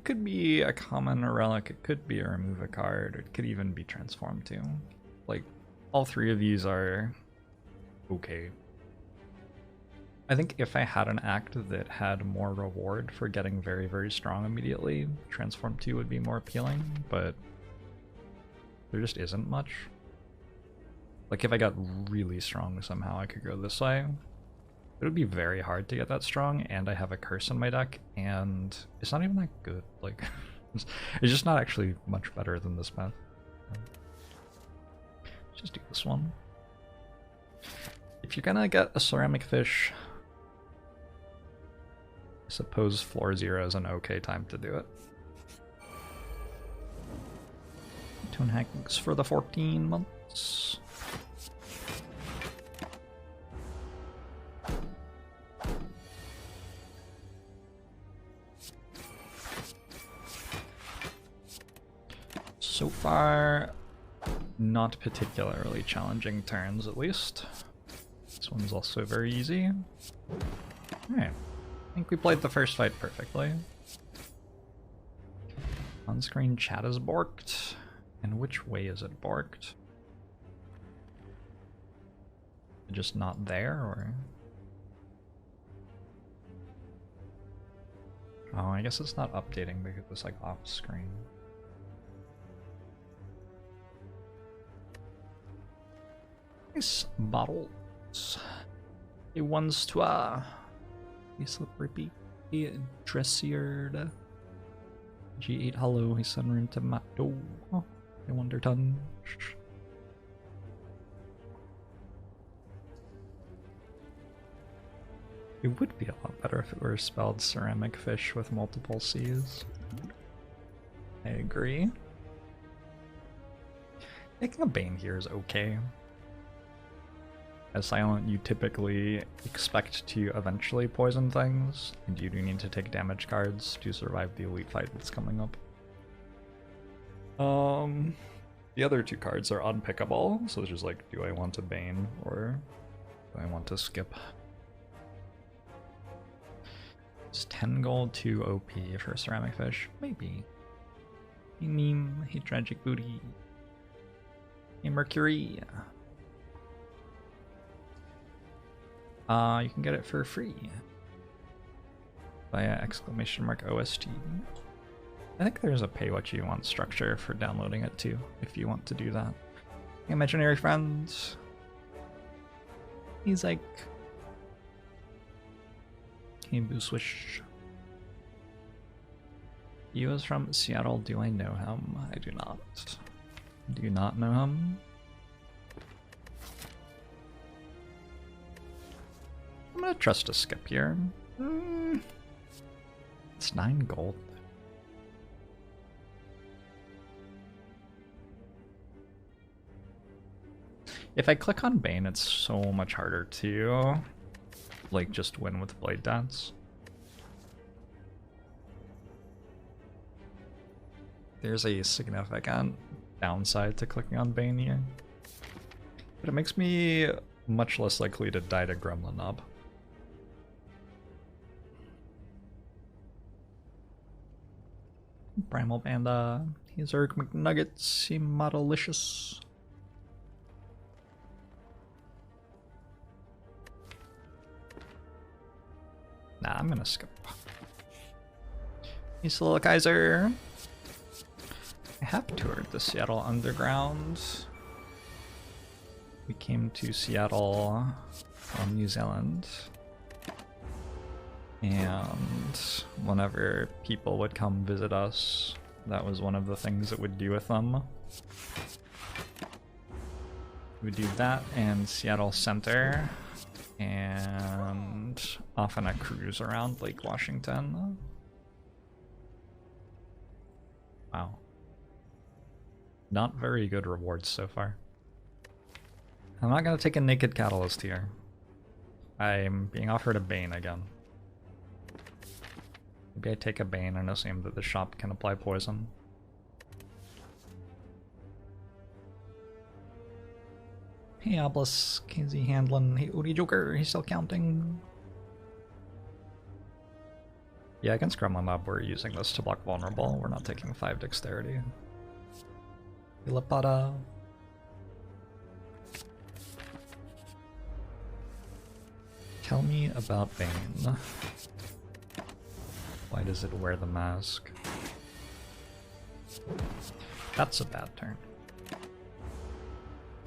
it could be a common or relic, it could be a remove a card, it could even be transformed too. Like, all three of these are okay. I think if I had an act that had more reward for getting very, very strong immediately, Transform 2 would be more appealing, but there just isn't much. Like, if I got really strong somehow, I could go this way. It would be very hard to get that strong, and I have a curse in my deck, and it's not even that good. Like, it's just not actually much better than this path. Let's just do this one. If you're gonna get a ceramic fish, I suppose floor 0 is an okay time to do it. Tune hacks for the 14 months. So far, not particularly challenging turns, at least. This one's also very easy. Alright, I think we played the first fight perfectly. On-screen chat is borked. And which way is it borked? Just not there, or? Oh, I guess it's not updating because it's like off screen. Nice bottles. A one's to a slippery dressiered. G8 hello, he sent room to Mato. Oh, I wonder ton. It would be a lot better if it were spelled ceramic fish with multiple C's. I agree. Making a Bane here is okay. As Silent, you typically expect to eventually poison things, and you do need to take damage cards to survive the elite fight that's coming up. The other two cards are unpickable, so it's just like, do I want to Bane, or do I want to skip? Is 10 gold too OP for Ceramic Fish? Maybe. Hey Meme, hey Tragic Booty, hey Mercury. You can get it for free via !OST. I think there's a pay what you want structure for downloading it too, if you want to do that. Hey, imaginary friends. He's like, hey Boo Swish. He was from Seattle. Do I know him? I do not. Do you not know him? I'm gonna trust a skip here. It's 9 gold. If I click on Bane, it's so much harder to, like, just win with Blade Dance. There's a significant downside to clicking on Bane here. But it makes me much less likely to die to Gremlin Knob. Primal Panda, he's Eric McNuggets, he Modelicious. Nah, I'm gonna skip. He's Little Kaiser. I have toured the Seattle Underground. We came to Seattle from New Zealand. And whenever people would come visit us, that was one of the things that we'd do with them. We would do that and Seattle Center, and often a cruise around Lake Washington. Wow. Not very good rewards so far. I'm not gonna take a Naked Catalyst here. I'm being offered a Bane again. Maybe I take a Bane and assume that the shop can apply poison. Hey Obelisk, KZ Handlin, hey Odie Joker, he's still counting. Yeah, against Gremlin Mob, we're using this to block vulnerable. We're not taking 5 dexterity. Ilapada. Tell me about Bane. Why does it wear the mask? That's a bad turn.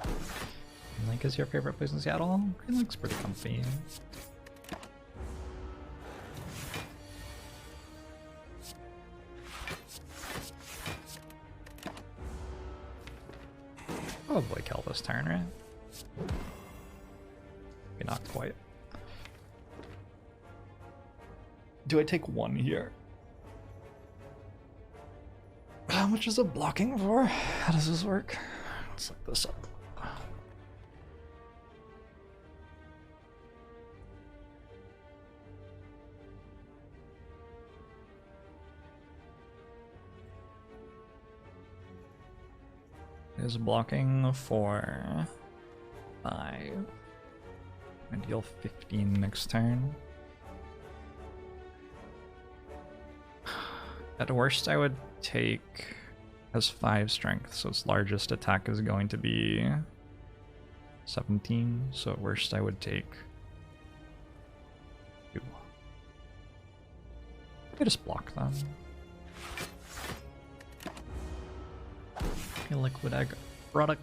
Green Lake is your favorite place in Seattle? Green Lake's pretty comfy. Probably kill this turn, right? Maybe not quite. Do I take 1 here? How much is it blocking for? How does this work? Let's look this up. It is blocking for 5. I deal 15 next turn. At worst, I would take, has 5 strength, so its largest attack is going to be 17. So at worst, I would take 2. I just block them. A liquid egg product.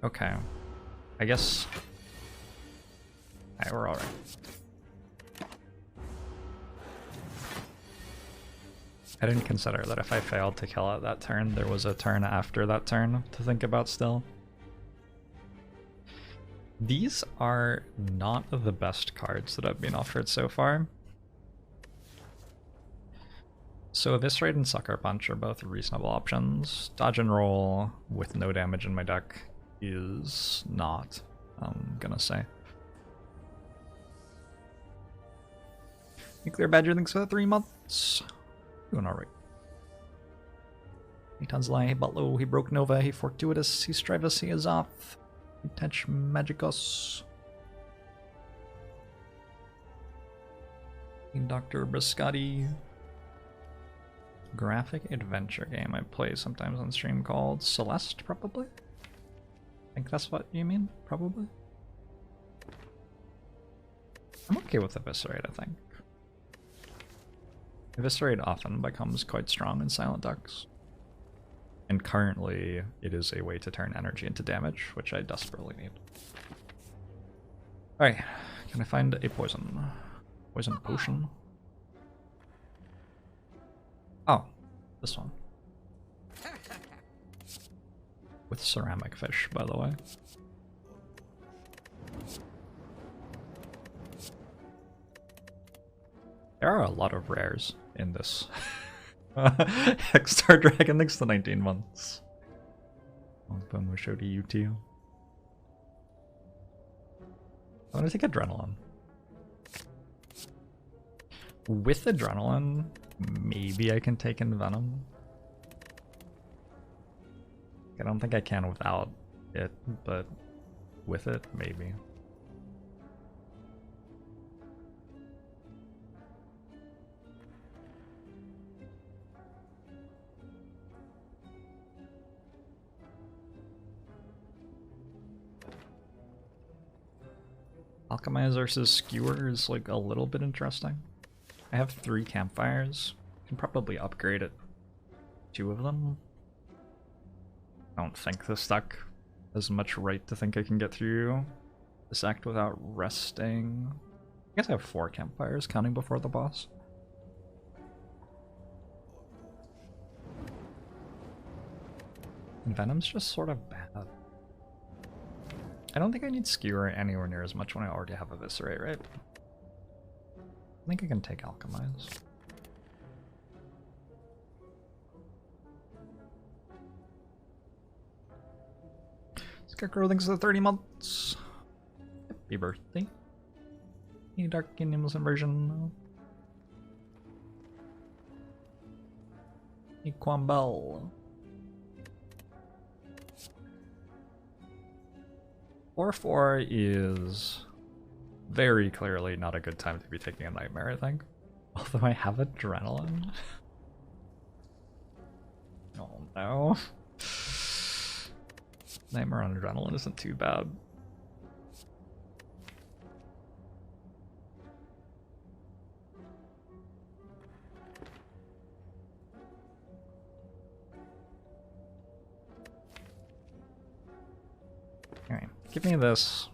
Okay. I guess. Alright, we're alright. I didn't consider that if I failed to kill it that turn, there was a turn after that turn to think about still. These are not the best cards that have been offered so far. So Eviscerate and Sucker Punch are both reasonable options. Dodge and Roll with no damage in my deck is not, I'm gonna say. Nuclear Badger thinks for 3 months. Doing alright. He Tunzlai, he Butlow, he broke Nova, he Fortuitous, he Strivus, he Azoth, he Tench Magicus. He Dr. Biscotti. Graphic adventure game I play sometimes on stream called Celeste, probably? I think that's what you mean, probably? I'm okay with Eviscerate, I think. Eviscerate often becomes quite strong in silent decks. And currently, it is a way to turn energy into damage, which I desperately need. Alright, can I find a poison? Poison potion? Oh, this one. With ceramic fish, by the way. There are a lot of rares in this. X-Star Dragon next to 19 months. Open will show to you too. I want to take Adrenaline. With Adrenaline, maybe I can take in Venom. I don't think I can without it, but with it, maybe. Alchemize versus Skewer is like a little bit interesting. I have 3 campfires. I can probably upgrade it. 2 of them. I don't think this deck has much right to think I can get through this act without resting. I guess I have 4 campfires counting before the boss. And Venom's just sort of bad. I don't think I need Skewer anywhere near as much when I already have Eviscerate, right? I think I can take Alchemize. Scarecrow thinks of 30 months. Happy birthday. Any Dark Kingdoms inversion? Quambell. 4/4 is very clearly not a good time to be taking a nightmare, I think. Although I have adrenaline. Oh no. Nightmare on adrenaline isn't too bad. Alright, give me this.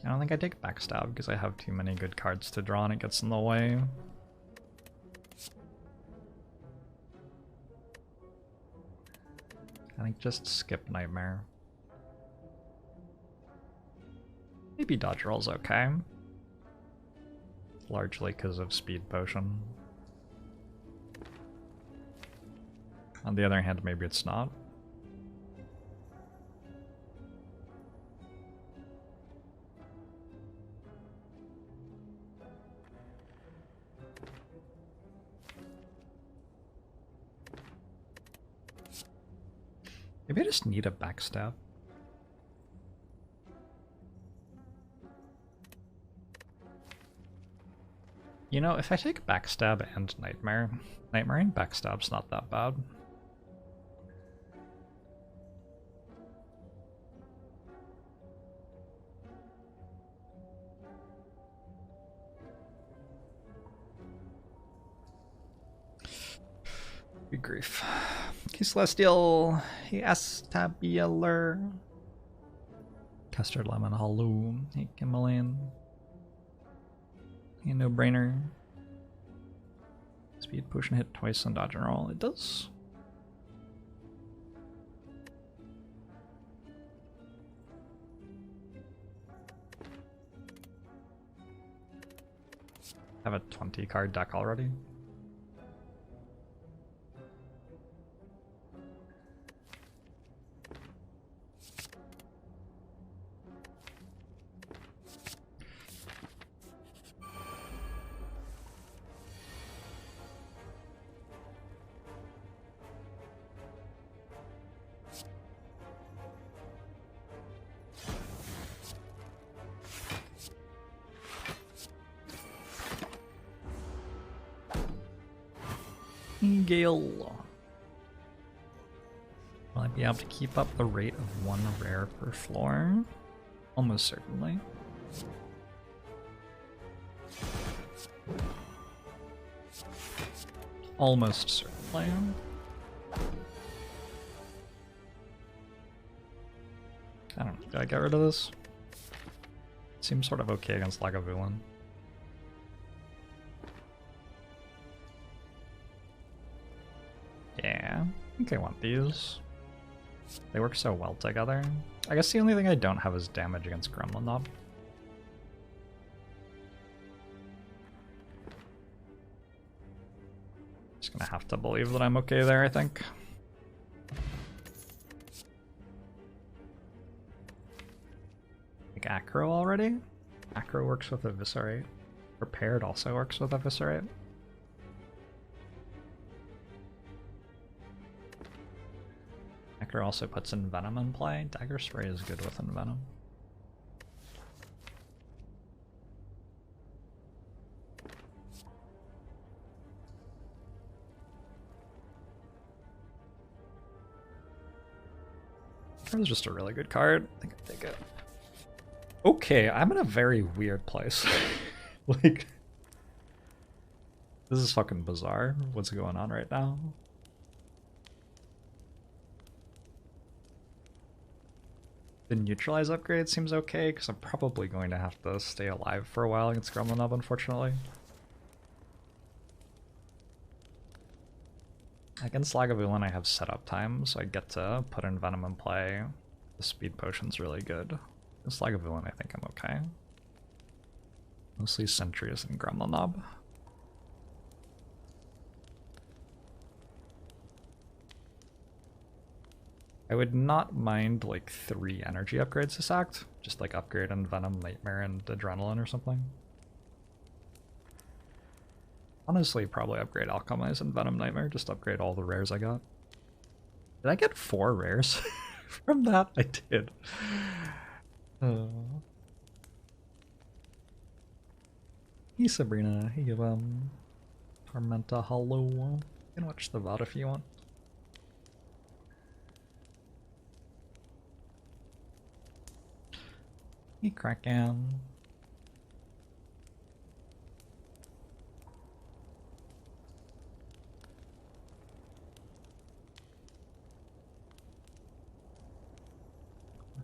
I don't think I take backstab because I have too many good cards to draw and it gets in the way. I think just skip Nightmare. Maybe Dodge Roll's okay. Largely because of Speed Potion. On the other hand, maybe it's not. Maybe I just need a backstab. You know, if I take backstab and nightmare, nightmare and backstab's not that bad. Good grief. Hey Celestial, hey Astabular, Custard Lemon Hollow, hey Kimberlin, hey No Brainer. Speed Potion hit twice on dodge and roll. It does. I have a 20 card deck already. Gale. Will I be able to keep up the rate of 1 rare per floor? Almost certainly. Almost certainly. I don't know. Did I get rid of this? Seems sort of okay against Lagavulin. Yeah, I think I want these. They work so well together. I guess the only thing I don't have is damage against Gremlin Knob. Just gonna have to believe that I'm okay there, I think. Like Acro already? Acro works with Eviscerate. Prepared also works with Eviscerate. Acro also puts Envenom in play. Dagger Spray is good with Envenom. That was just a really good card. I think I take it. Okay, I'm in a very weird place. Like, this is fucking bizarre. What's going on right now? The neutralize upgrade seems okay, because I'm probably going to have to stay alive for a while against Gremlin Knob, unfortunately. Against Lagavulin I have setup time, so I get to put Envenom in play. The Speed Potion's really good. Against Lagavulin I think I'm okay. Mostly Sentries and Gremlin Knob. I would not mind like 3 energy upgrades this act. Just like upgrade Envenom, Nightmare, and Adrenaline or something. Honestly, probably upgrade Alchemize and Venom Nightmare. Just upgrade all the rares I got. Did I get 4 rares? From that, I did. Hey Sabrina, hey Tormenta, hello. You can watch the VOD if you want. Hey Kraken.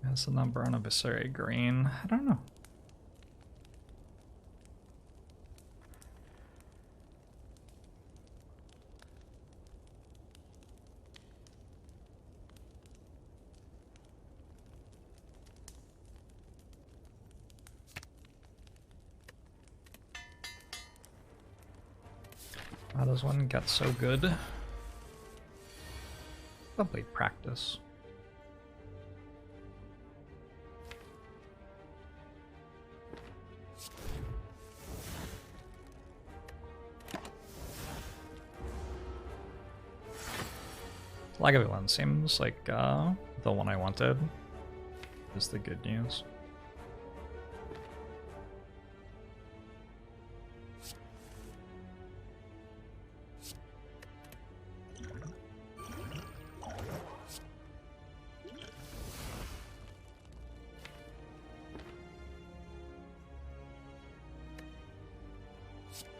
What's the number on a Viscera green? I don't know. How does one get so good? Probably practice. Lagavulin seems like the one I wanted is the good news.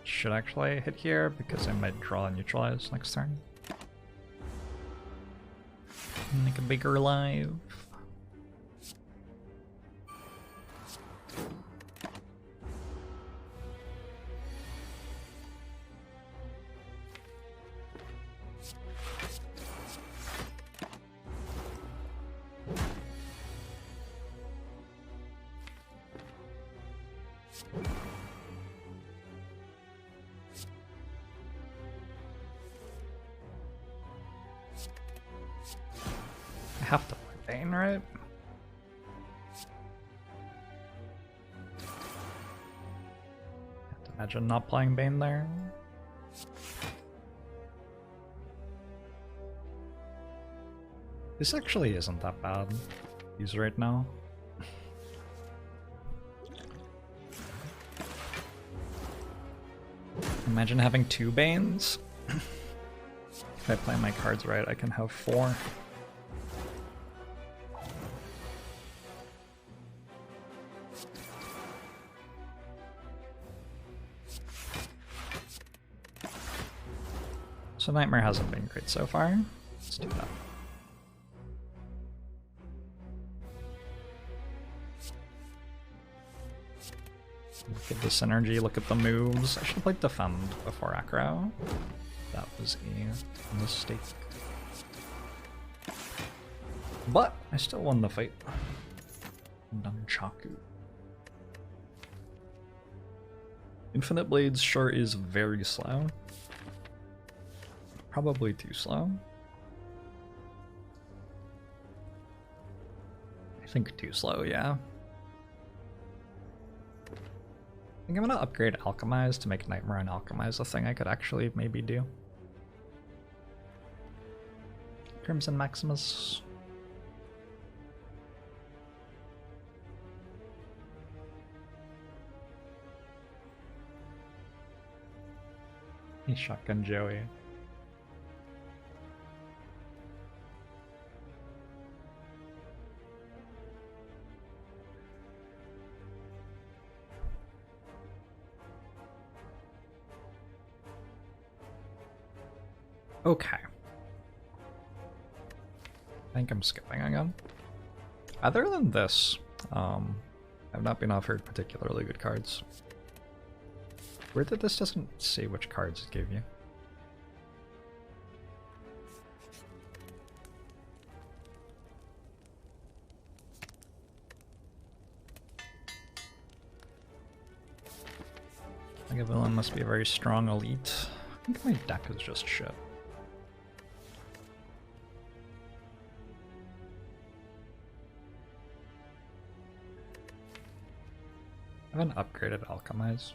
Should actually hit here because I might draw and neutralize next turn. Make a bigger live. I have to play Bane, right? Have to imagine not playing Bane there. This actually isn't that bad. Use right now. Imagine having 2 Banes. If I play my cards right, I can have 4. So Nightmare hasn't been great so far. Let's do that. Look at the synergy, look at the moves. I should have defend before Acro. That was a mistake. But I still won the fight. Nunchaku. Infinite Blades sure is very slow. Probably too slow. I think too slow, yeah. I think I'm gonna upgrade Alchemize to make Nightmare and Alchemize a thing I could actually maybe do. Crimson Maximus. He's Shotgun Joey. Okay. I think I'm skipping again. Other than this, I've not been offered particularly good cards. Weird that this doesn't say which cards it gave you. Like a villain must be a very strong elite. I think my deck is just shit. I haven't upgraded Alchemize.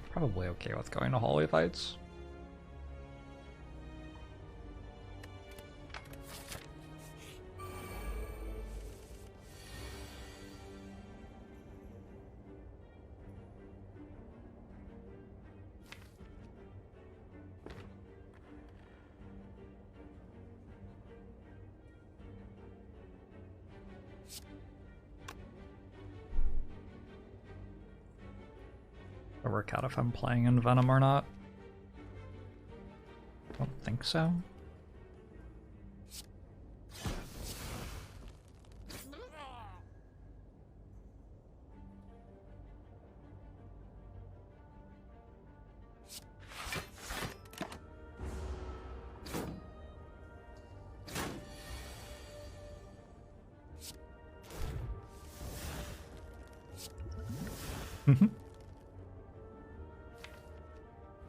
Probably okay with going to Holy Fights. I'll work out if I'm playing in Venom or not. Don't think so.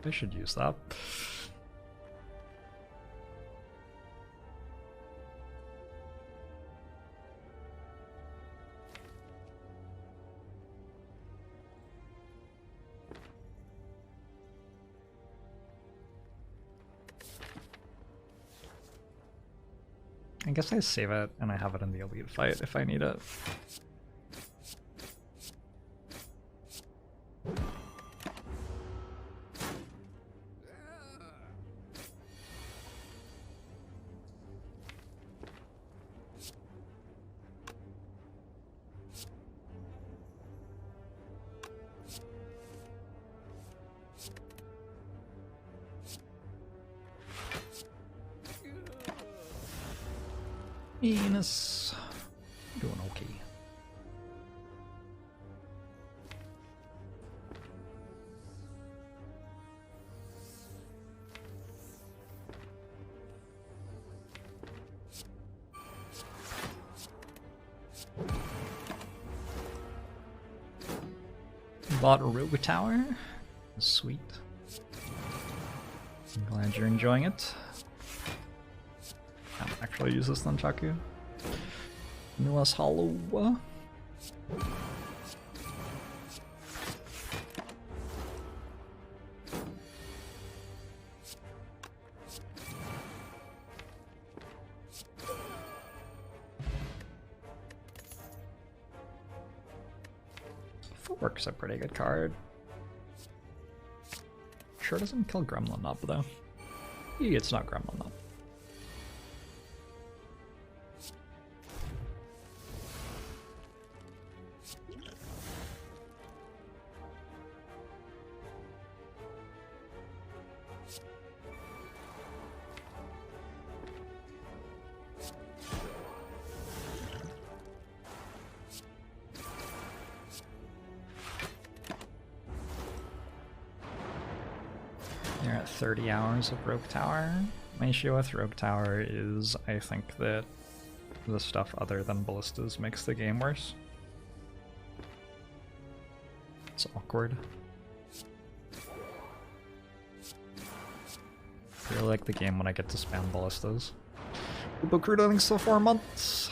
I should use that. I guess I save it and I have it in the elite fight if I need it. Venus. Doing okay. Bought a rogue tower. Sweet. I'm glad you're enjoying it. Can't actually use this nunchaku. Nua's hollow. Footwork's a pretty good card. Sure doesn't kill Gremlin up though. It's not Gremlin up. You're at 30 hours of Rogue Tower. My issue with Rogue Tower is I think that the stuff other than ballistas makes the game worse. It's awkward. I really like the game when I get to spam ballistas. Book recruiting still 4 months.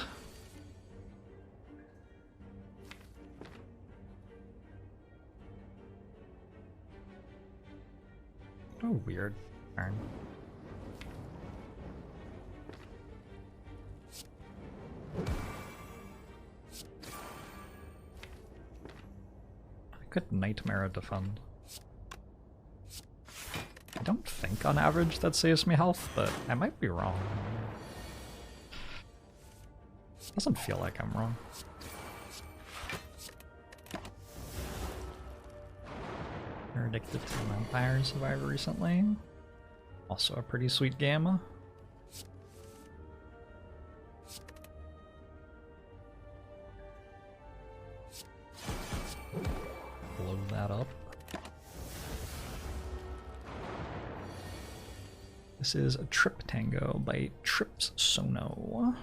Oh, weird turn. I could Nightmare defend. I don't think on average that saves me health, but I might be wrong. Doesn't feel like I'm wrong. You're addicted to Vampire Survivor recently. Also a pretty sweet game. Blow that up. This is a Trip Tango by Trips Sono.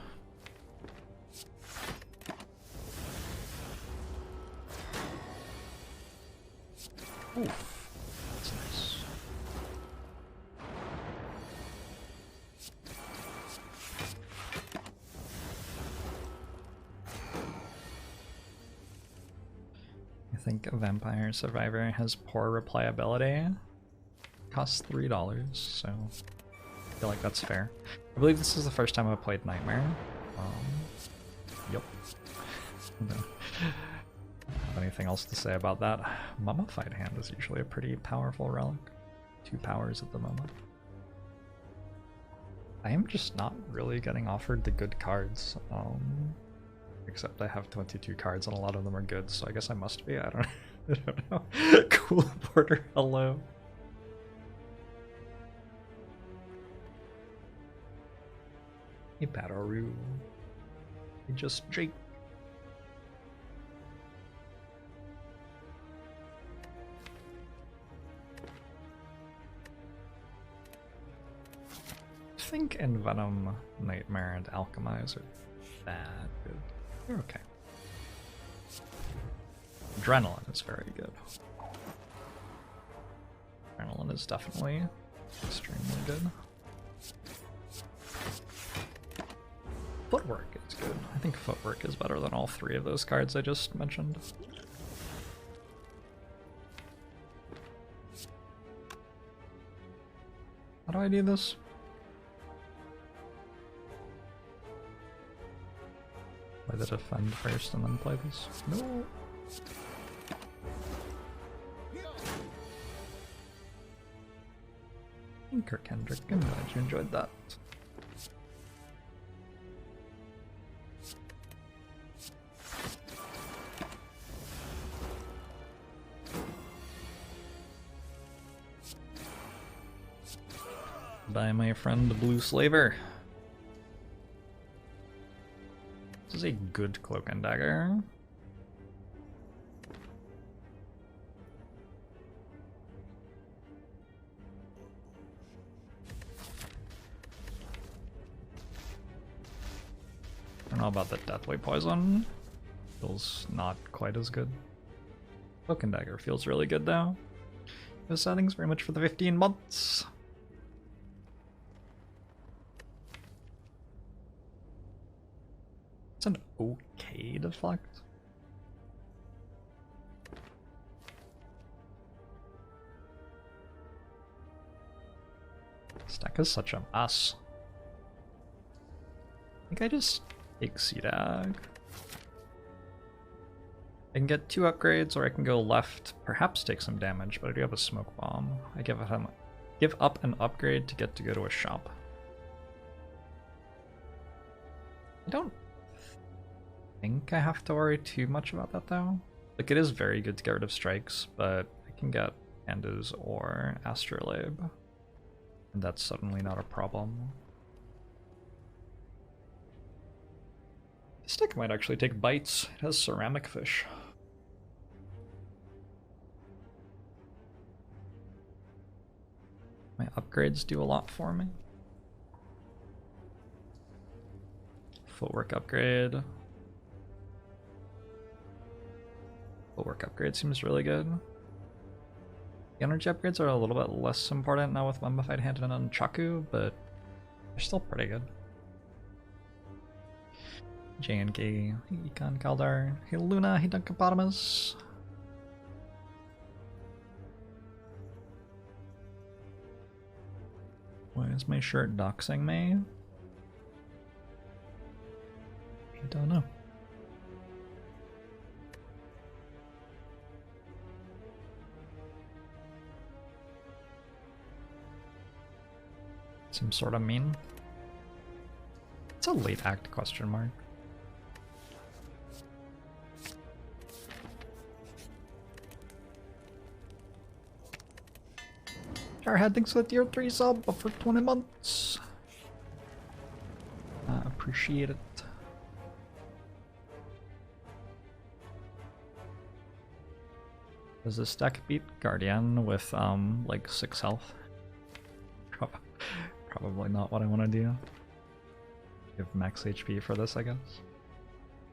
Oof, that's nice. I think a Vampire Survivor has poor replayability. Costs $3, so I feel like that's fair. I believe this is the first time I've played Nightmare. Yep. No. Have anything else to say about that? Mummified Hand is usually a pretty powerful relic. 2 powers at the moment. I am just not really getting offered the good cards. Except I have 22 cards and a lot of them are good, so I guess I must be. I don't, I don't know. Cool border, hello. Hey, Pataru. Hey, just Jake. I think Envenom, Nightmare, and Alchemize are that good. They're okay. Adrenaline is very good. Adrenaline is definitely extremely good. Footwork is good. I think Footwork is better than all three of those cards I just mentioned. How do I do this? Play the defend first and then play this? No! Tinker Kendrick, I'm glad you enjoyed that. By my friend Blue Slaver. This is a good Cloak and Dagger. I don't know about the Deathly Poison. Feels not quite as good. Cloak and Dagger feels really good though. Those settings very much for the 15 months. It's an okay deflect. This deck is such a mess. I think I just take C-Dag. I can get 2 upgrades, or I can go left, perhaps take some damage, but I do have a Smoke Bomb. I give up an upgrade to get to go to a shop. I don't think I have to worry too much about that though. Like, it is very good to get rid of strikes, but I can get Andus or Astrolabe, and that's suddenly not a problem. This deck might actually take bites. It has Ceramic Fish. My upgrades do a lot for me. Footwork upgrade. Footwork upgrade seems really good. The energy upgrades are a little bit less important now with Mummified Hand and Chaku, but they're still pretty good. JNK, hey Econ Kaldar, hey Luna, hey Dunkapotamus. Why is my shirt doxing me? I don't know. Seems sort of mean. It's a late act question mark. Jarhead, thanks for the tier 3 sub for 20 months. I appreciate it. Does this deck beat Guardian with like 6 health? Probably not what I want to do. Give max HP for this, I guess.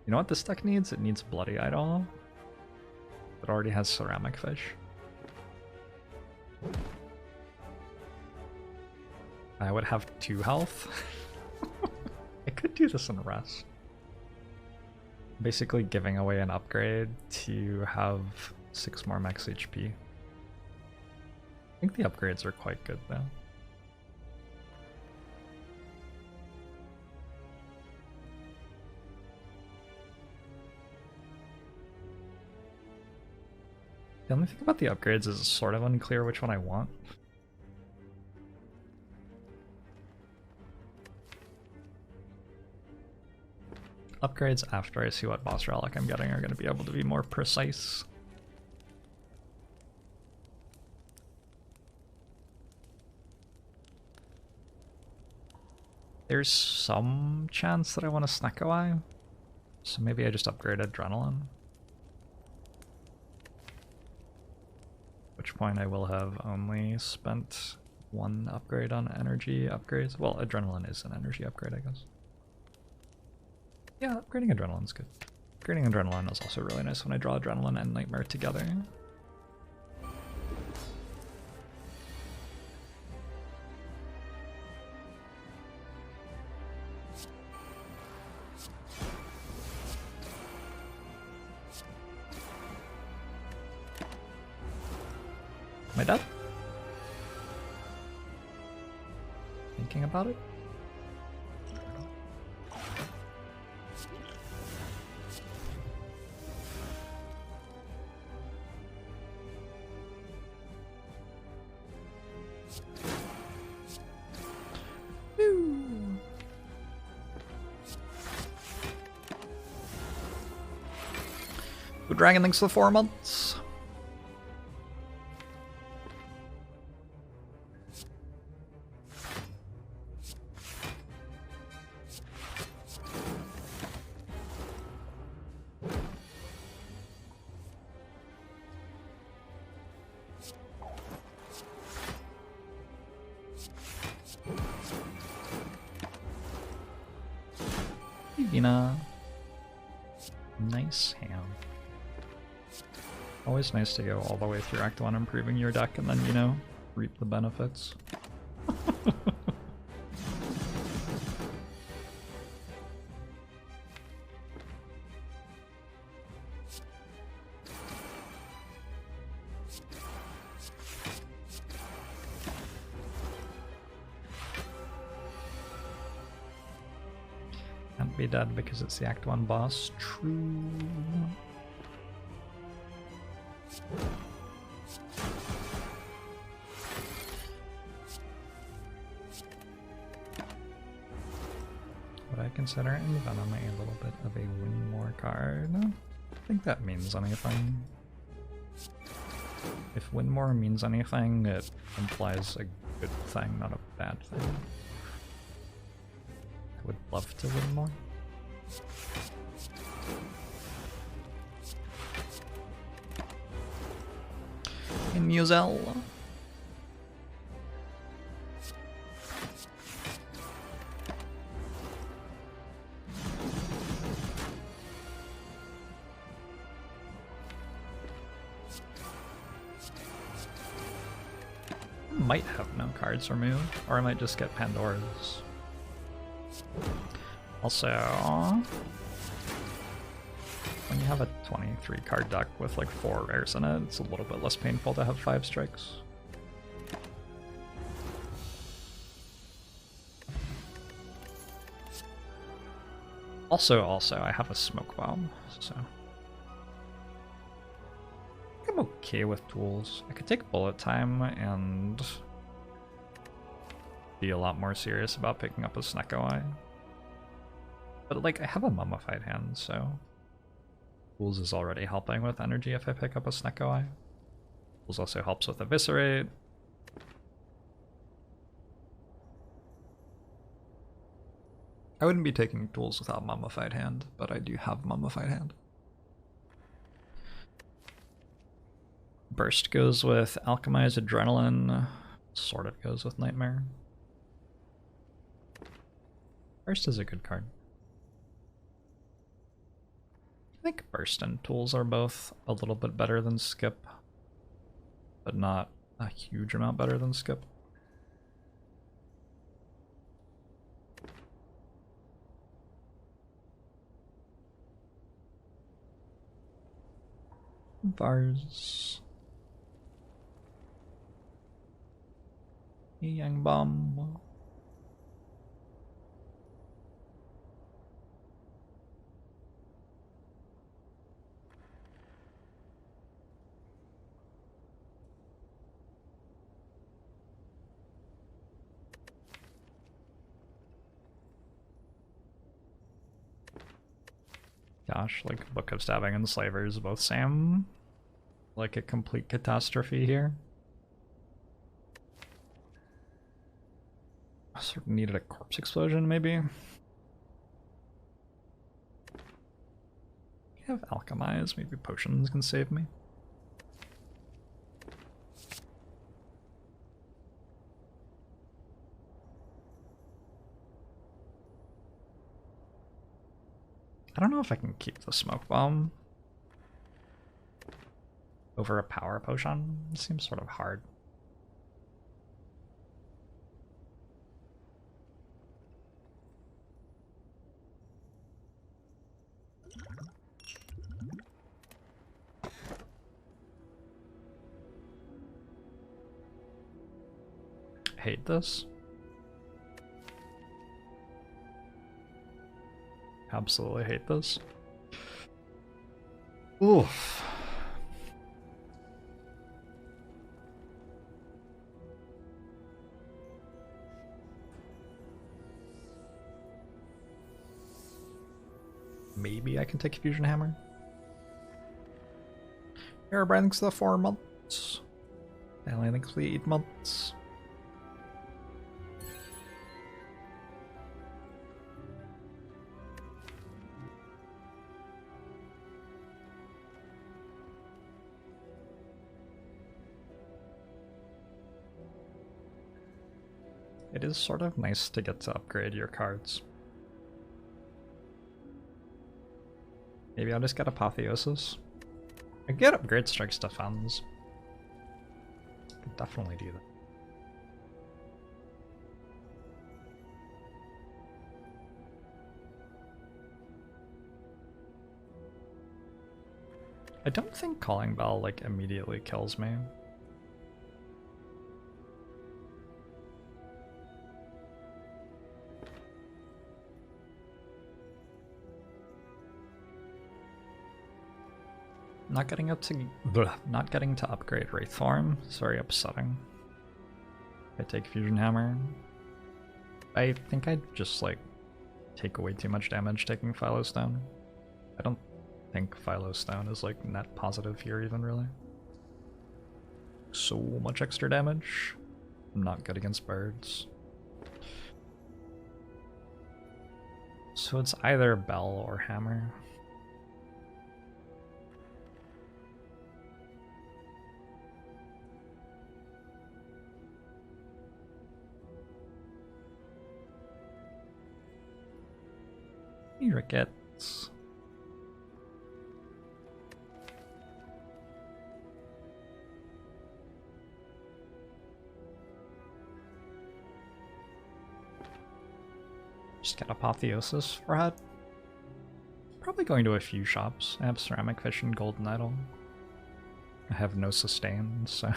You know what this deck needs? It needs Bloody Idol. It already has Ceramic Fish. I would have 2 health. I could do this in rest. Basically giving away an upgrade to have 6 more max HP. I think the upgrades are quite good though. The only thing about the upgrades is it's sort of unclear which one I want. upgrades after I see what boss relic I'm getting are going to be able to be more precise. There's some chance that I want to snack away, so maybe I just upgrade adrenaline. At which point I will have only spent one upgrade on energy upgrades. Well, adrenaline is an energy upgrade, I guess. Yeah, upgrading adrenaline's good. Upgrading adrenaline is also really nice when I draw adrenaline and nightmare together. Am I dead? Thinking about it? Good Dragon, thanks for the 4 months. Nice ham. Always nice to go all the way through Act 1 improving your deck and then, you know, reap the benefits. Can't be dead because it's the Act 1 boss. True. Would I consider Envenom a little bit of a win more card? I think that means anything. If win more means anything, it implies a good thing, not a bad thing. I would love to win more. In Musel. Might have no cards removed, or I might just get Pandora's. Also, when you have a 23 card deck with like 4 rares in it, it's a little bit less painful to have 5 strikes. Also, I have a smoke bomb, so I'm okay with tools. I could take bullet time and be a lot more serious about picking up a Snecko Eye. But like, I have a mummified hand, so tools is already helping with energy if I pick up a Snecko Eye. Tools also helps with Eviscerate. I wouldn't be taking tools without mummified hand, but I do have mummified hand. Burst goes with Alchemized Adrenaline, sort of goes with Nightmare. Burst is a good card. I think Burst and Tools are both a little bit better than Skip, but not a huge amount better than Skip. Vars. Yang Bomb. Gosh, like Book of Stabbing and Slavers both seem like a complete catastrophe here. I sort of needed a corpse explosion, maybe. I have alchemize, maybe potions can save me. I don't know if I can keep the smoke bomb over a power potion. It seems sort of hard. I hate this. Absolutely hate this. Oof. Maybe I can take a fusion hammer. Airbrand thinks the 4 months. Alien thinks the 8 months. It is sort of nice to get to upgrade your cards. Maybe I'll just get Apotheosis. I get upgrade Strikes Defense. I could definitely do that. I don't think Calling Bell like immediately kills me. Not getting to upgrade Wraithform is very upsetting. I take Fusion Hammer. I think I'd just like take away too much damage taking Philostone. I don't think Philostone is like net positive here even really. So much extra damage. I'm not good against birds. So it's either Bell or Hammer. Rickets. Just get Apotheosis for head. Probably going to a few shops. I have Ceramic Fish and Golden Idol. I have no sustain, so...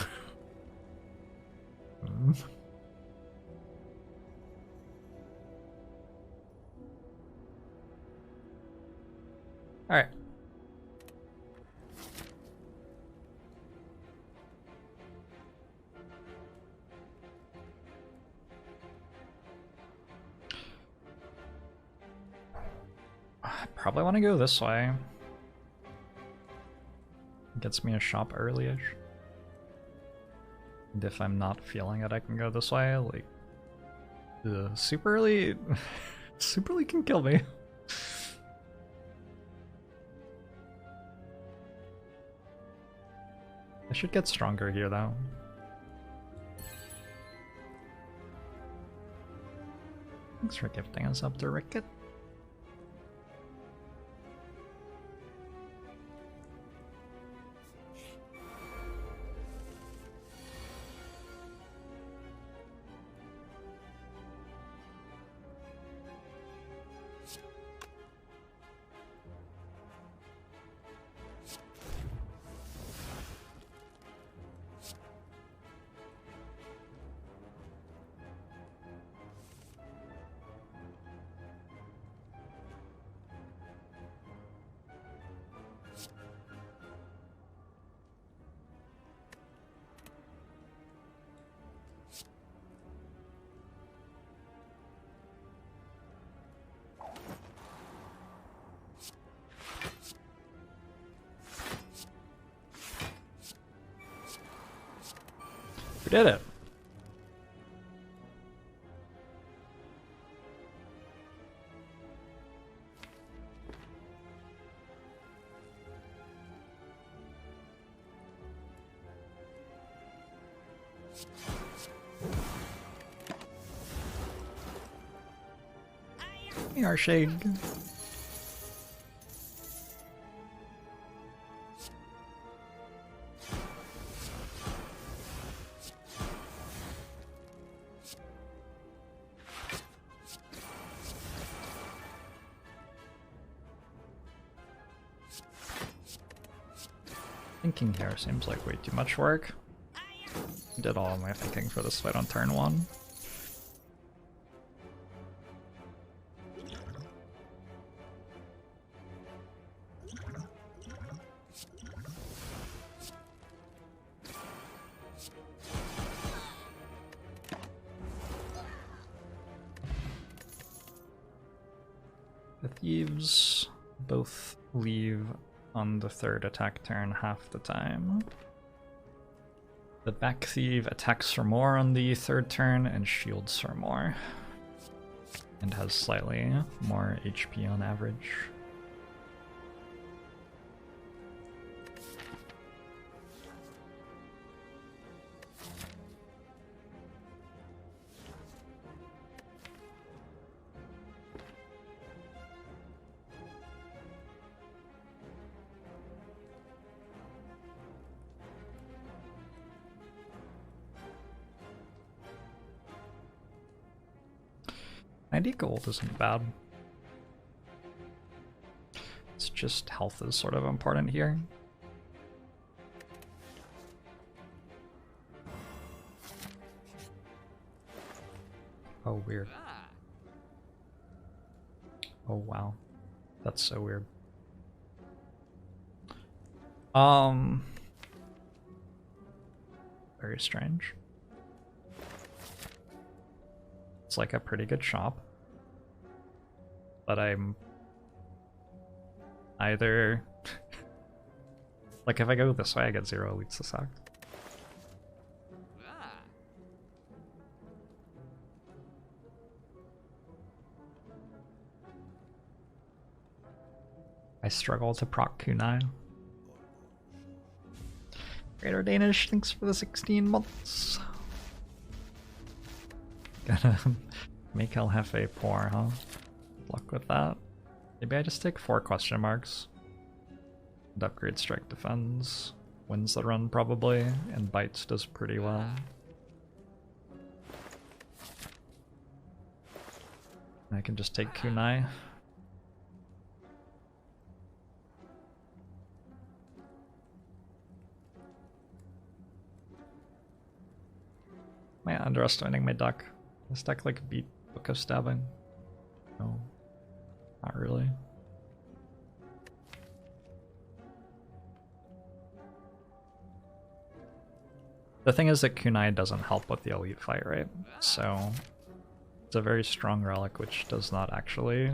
Alright. I probably want to go this way. Gets me a shop early-ish. And if I'm not feeling it, I can go this way. Like, super early... super early can kill me. I should get stronger here, though. Thanks for gifting us up to Ricket. did it. Our shake. Thinking here seems like way too much work. Did all my thinking for this fight on turn 1. The thieves both leave on the 3rd attack turn half the time. The back thief attacks for more on the 3rd turn and shields for more. And has slightly more HP on average. $90 gold isn't bad. It's just health is sort of important here. Oh, weird. Oh, wow. That's so weird. Very strange. It's like a pretty good shop. But I'm either like if I go this way I get 0 elites to sack. I struggle to proc kunai. Greater Danish, thanks for the 16 months. Gotta make El Jefe poor, huh? Luck with that. Maybe I just take 4 question marks. And upgrade strike defends. Wins the run probably, and bites does pretty well. I can just take kunai. Am I underestimating my deck? This deck like beat Book of Stabbing? No, not really. The thing is that kunai doesn't help with the elite fight, right? So it's a very strong relic which does not actually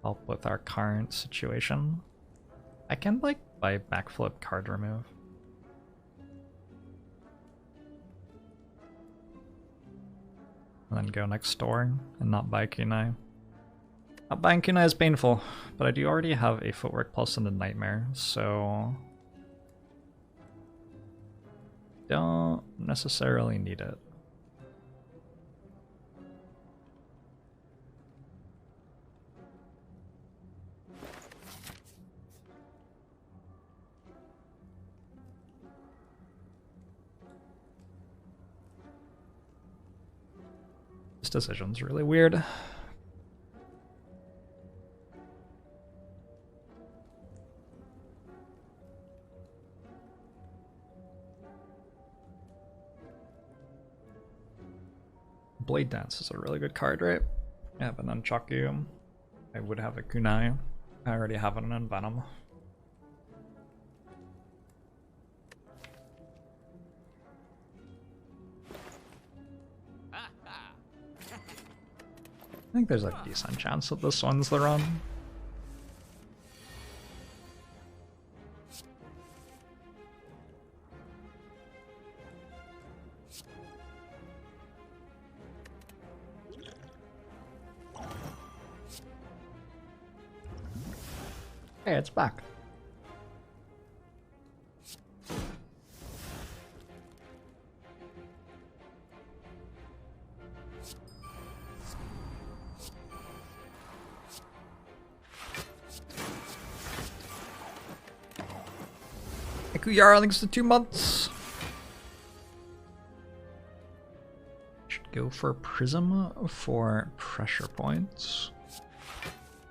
help with our current situation. I can like buy backflip card remove. And then go next door and not buy kunai. Not buying kunai is painful, but I do already have a footwork plus and a nightmare, so don't necessarily need it. This decision's really weird. Blade Dance is a really good card, right? I have an Nunchaku. I would have a kunai. I already have an Envenom. I think there's a decent chance that this one's the run. Hey, it's back. Kuyara, thanks to 2 months. Should go for Prism for pressure points.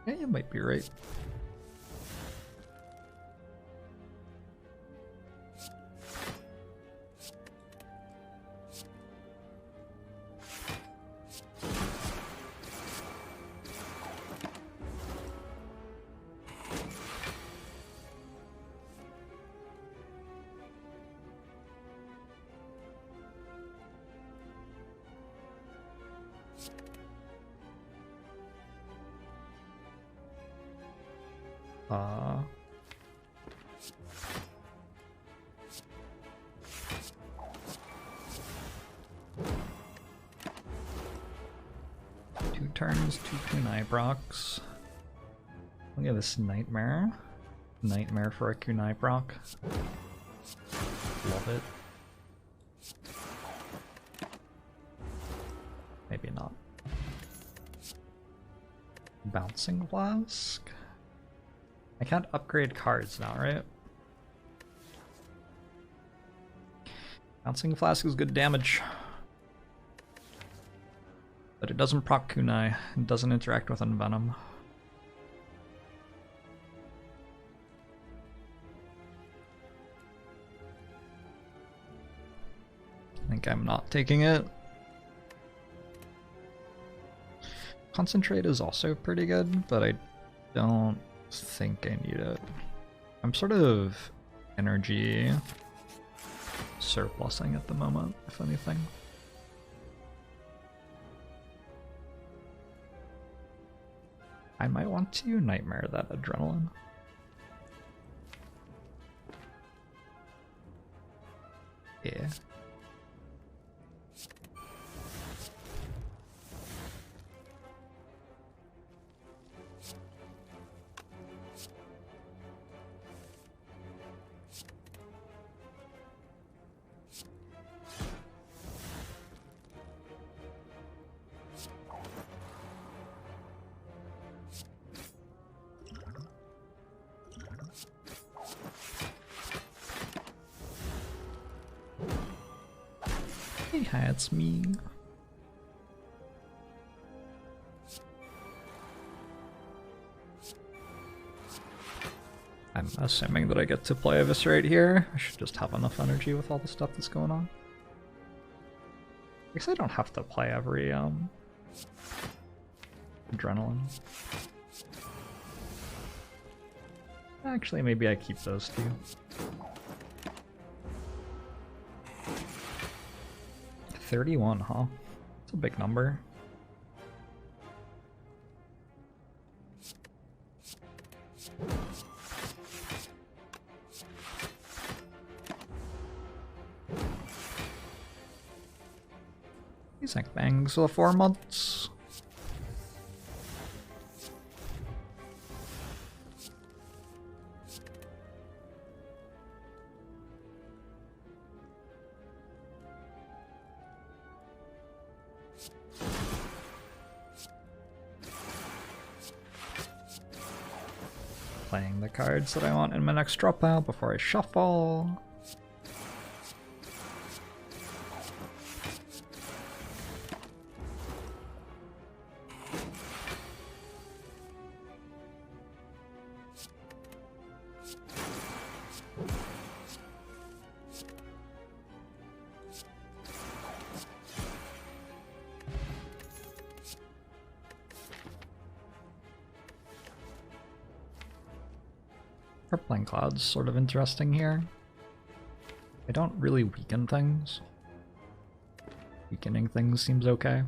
Yeah, you might be right. Two turns, 2 kunai procs. Look at this nightmare. Nightmare for a kunai proc. Love it. Maybe not. Bouncing Flask? I can't upgrade cards now, right? Bouncing Flask is good damage. But it doesn't proc kunai. It doesn't interact with Envenom. I think I'm not taking it. Concentrate is also pretty good, but I don't think I need it. I'm sort of energy surplusing at the moment, if anything. I might want to nightmare that adrenaline. Yeah. Hey, hi, it's me. I'm assuming that I get to play Eviscerate here. I should just have enough energy with all the stuff that's going on. I guess I don't have to play every adrenaline. Actually, maybe I keep those two. $31, huh? It's a big number. These like bangs for 4 months. Playing the cards that I want in my next drop pile before I shuffle. Purpling Cloud's sort of interesting here. I don't really weaken things. Weakening things seems okay.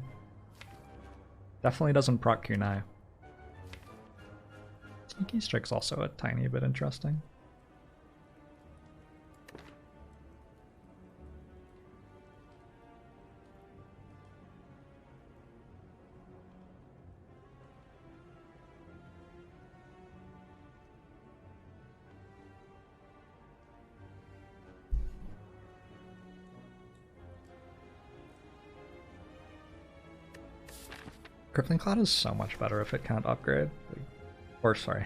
Definitely doesn't proc kunai. Sneaky Strike's also a tiny bit interesting. Crippling Cloud is so much better if it can't upgrade. Or sorry,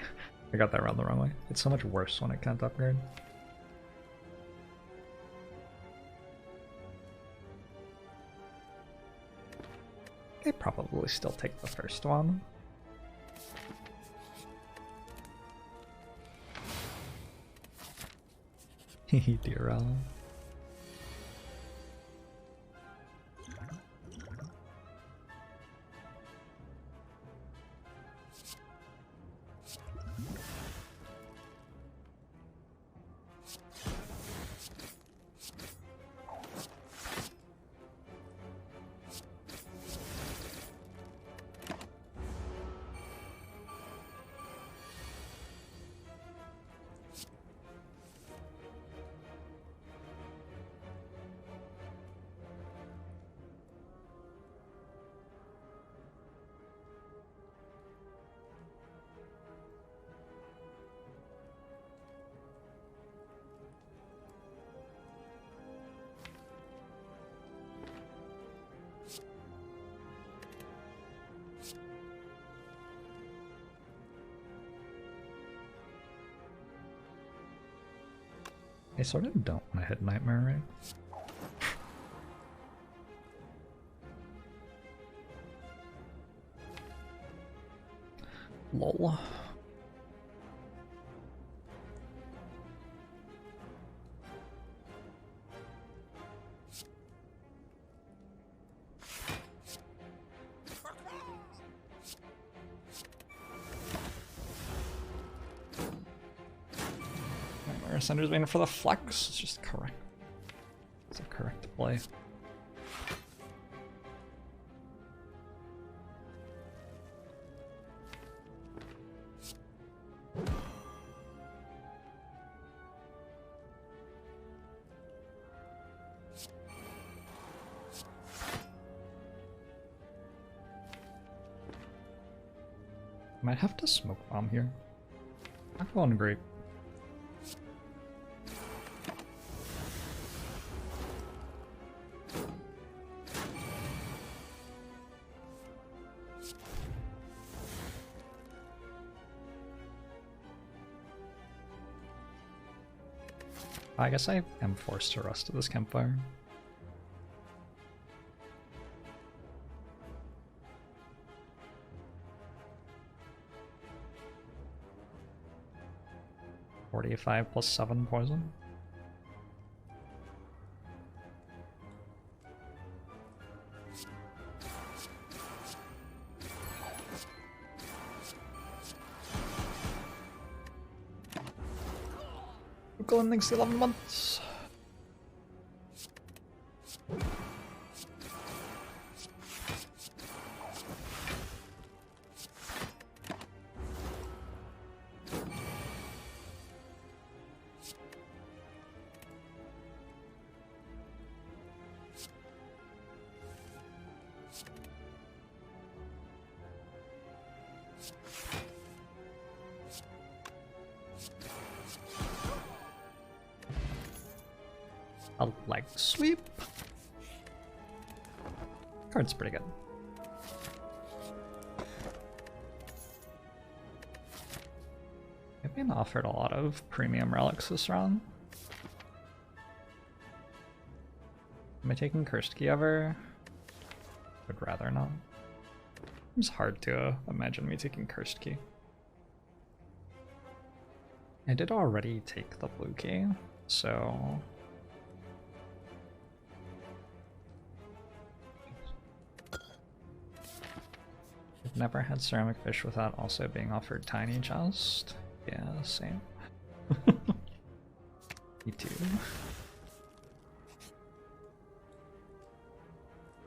I got that around the wrong way. It's so much worse when it can't upgrade. I probably still take the first one. Hehe, DRL. I sort of don't want to hit Nightmare, right? Lol. Ascender's waiting for the flex. It's just correct. It's a correct play. Might have to smoke bomb here. Not going great. I guess I am forced to rust to this campfire. $45 plus 7 poison. Go in the next 11 months. A leg sweep. Card's pretty good. I've been offered a lot of premium relics this round. Am I taking Cursed Key ever? Would rather not. It's hard to imagine me taking Cursed Key. I did already take the blue key, so I've never had ceramic fish without also being offered tiny chest. Yeah, same. Me too.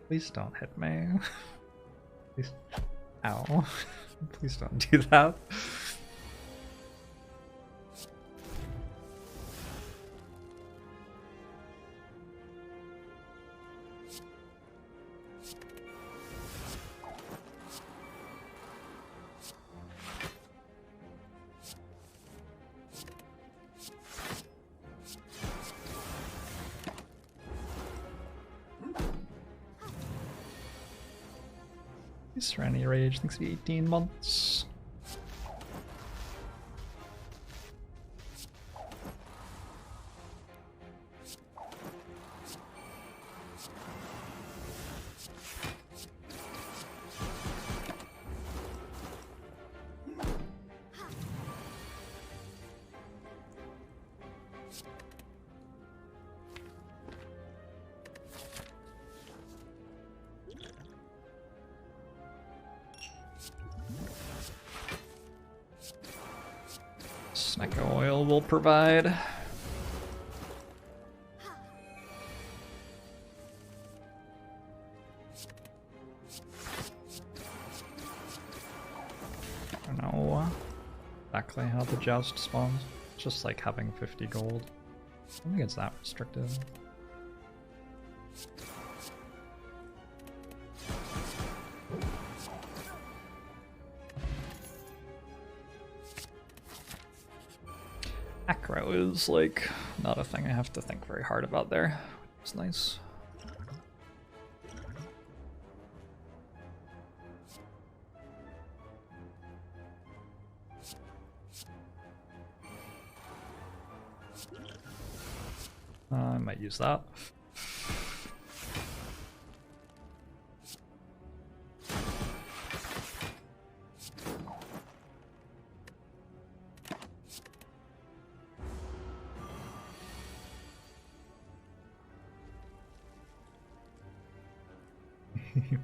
Please don't hit me. Please. Ow. Please don't do that. Serenity Rage, thanks to 18 months. Snecko oil will provide. I don't know exactly how the joust spawns. It's just like having 50 gold. I don't think it's that restrictive. Acro is like not a thing I have to think very hard about there. It's nice. I might use that.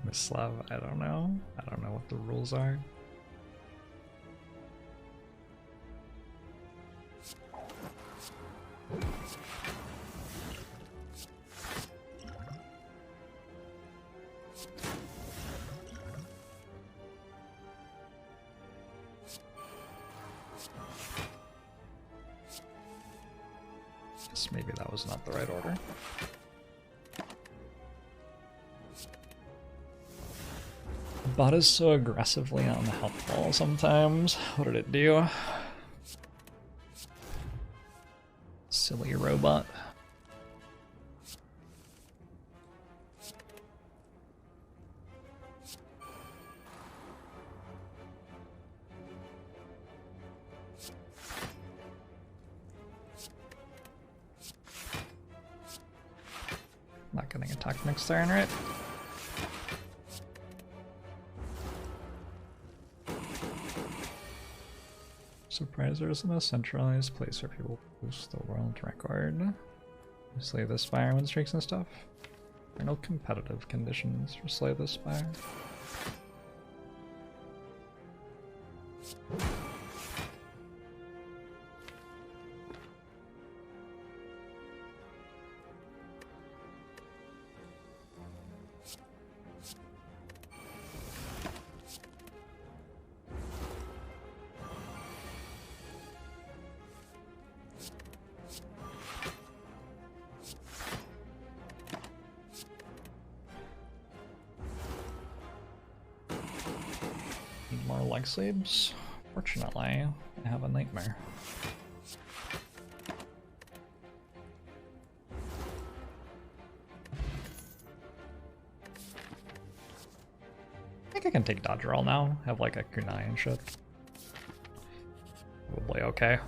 Mislav, I don't know. I don't know what the rules are. Guess maybe that was not the right order. Bot is so aggressively unhelpful sometimes. What did it do? Silly robot. Not getting attacked next turn, right? Surprise, there isn't a centralized place where people post the world record. Slay the Spire win streaks and stuff. There are no competitive conditions for Slay the Spire. More leg sleeves. Fortunately, I have a nightmare. I think I can take dodge roll now. Have like a kunai and shit. Probably okay.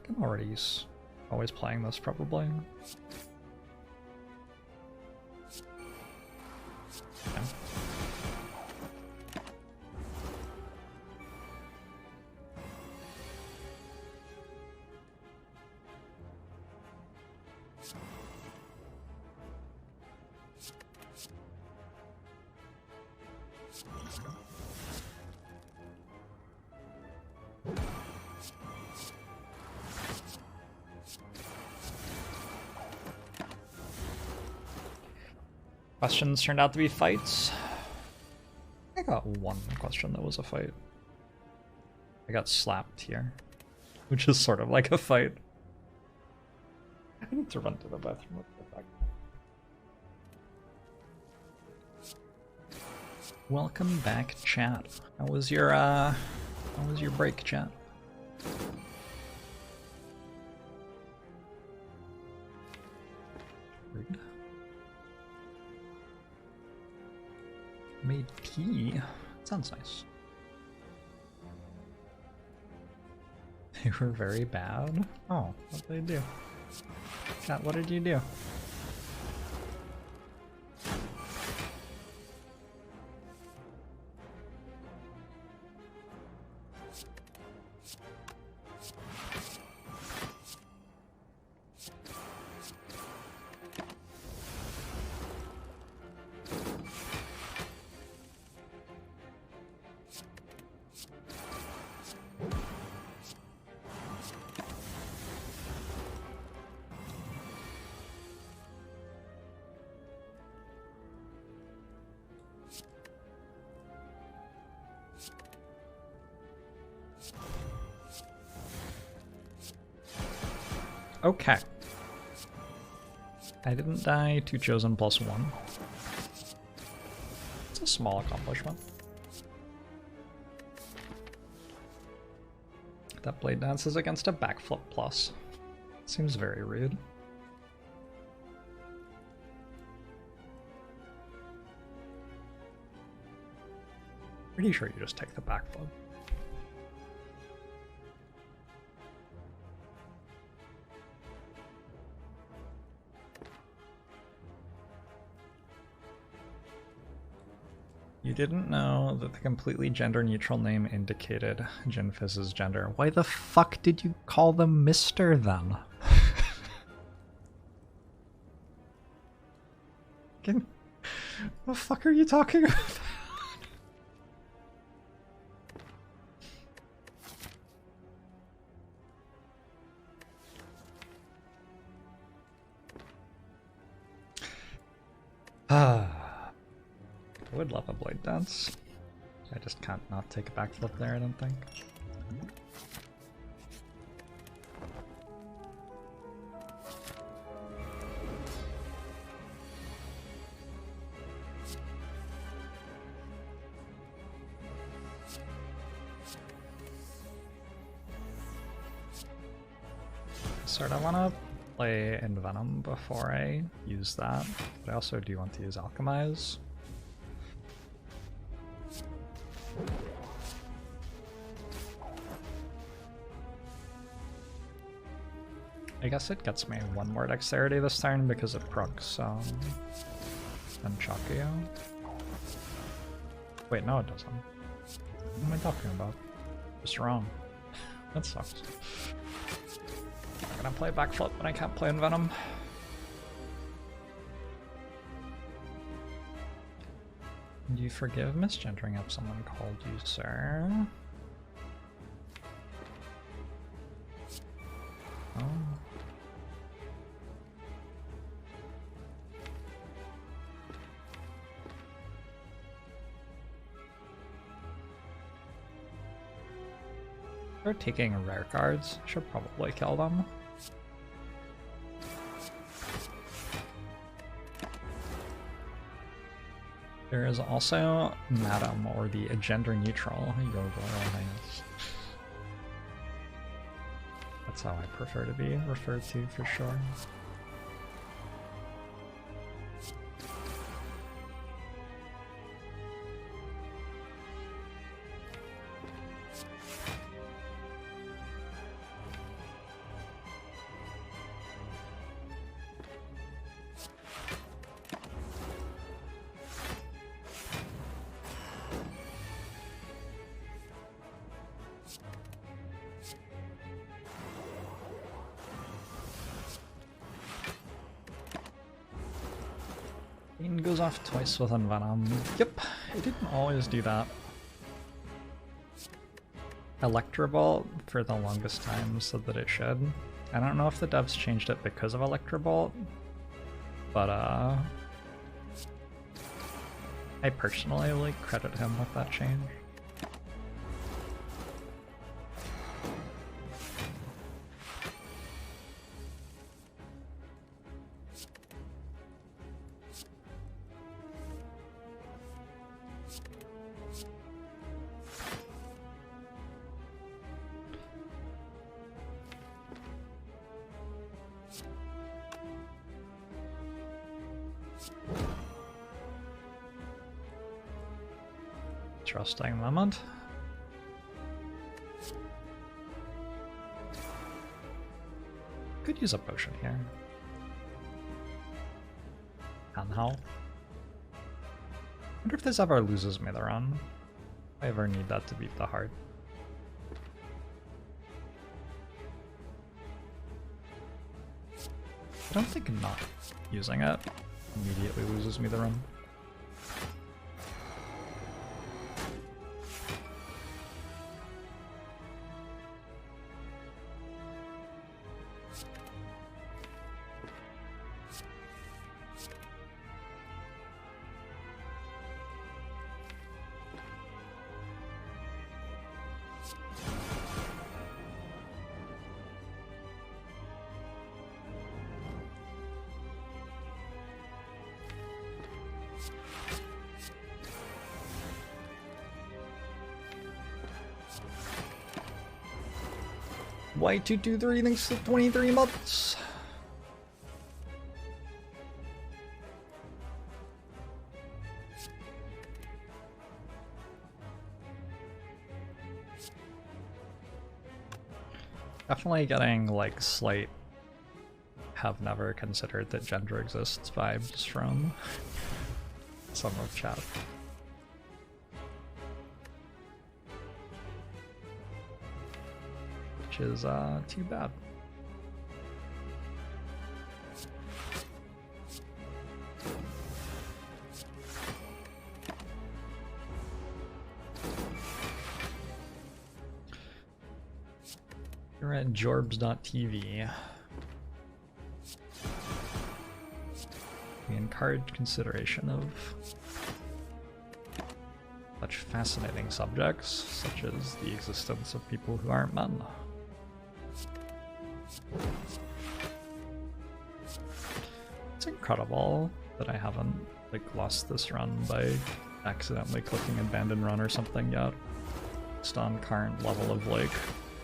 I'm already always playing this probably. Yeah. Questions turned out to be fights. I got one question that was a fight. I got slapped here, which is sort of like a fight. I need to run to the bathroom. Let's get back. Welcome back, chat. How was your break, chat? Rude. Made tea. Sounds nice. They were very bad. Oh, what did they do? Chat, what did you do? Okay. I didn't die to chosen +1. It's a small accomplishment. That blade dance is against a backflip plus. Seems very rude. Pretty sure you just take the backflip. You didn't know that the completely gender-neutral name indicated Jinfizz's gender. Why the fuck did you call them Mr. then? What the fuck are you talking about? I would love a blade dance. I just can't not take a backflip there, I don't think. Sort of want to play Envenom before I use that, but I also do want to use Alchemize. I guess it gets me one more dexterity this turn because it procs Nunchakuyo. Wait, no it doesn't. What am I talking about? Just wrong. That sucks. I'm gonna play backflip when I can't play Envenom. Do you forgive misgendering if someone called you sir? Oh. They're taking rare cards. Should probably kill them. There is also Madam, or the gender neutral Your Royal Highness. That's how I prefer to be referred to for sure. Goes off twice with Envenom. Yep, it didn't always do that. Electrobolt for the longest time said that it should. I don't know if the devs changed it because of Electrobolt, but I personally like credit him with that change. Interesting moment. Could use a potion here. And how? Wonder if this ever loses me the run. If I ever need that to beat the heart. I don't think not using it immediately loses me the run. Y223 thanks to 23 months. Definitely getting like slight have never considered that gender exists vibes from some of chat. Which is too bad. You're at Jorbs.tv. We encourage consideration of such fascinating subjects, such as the existence of people who aren't men. It's incredible that I haven't like lost this run by accidentally clicking abandon run or something yet. Just on current level of like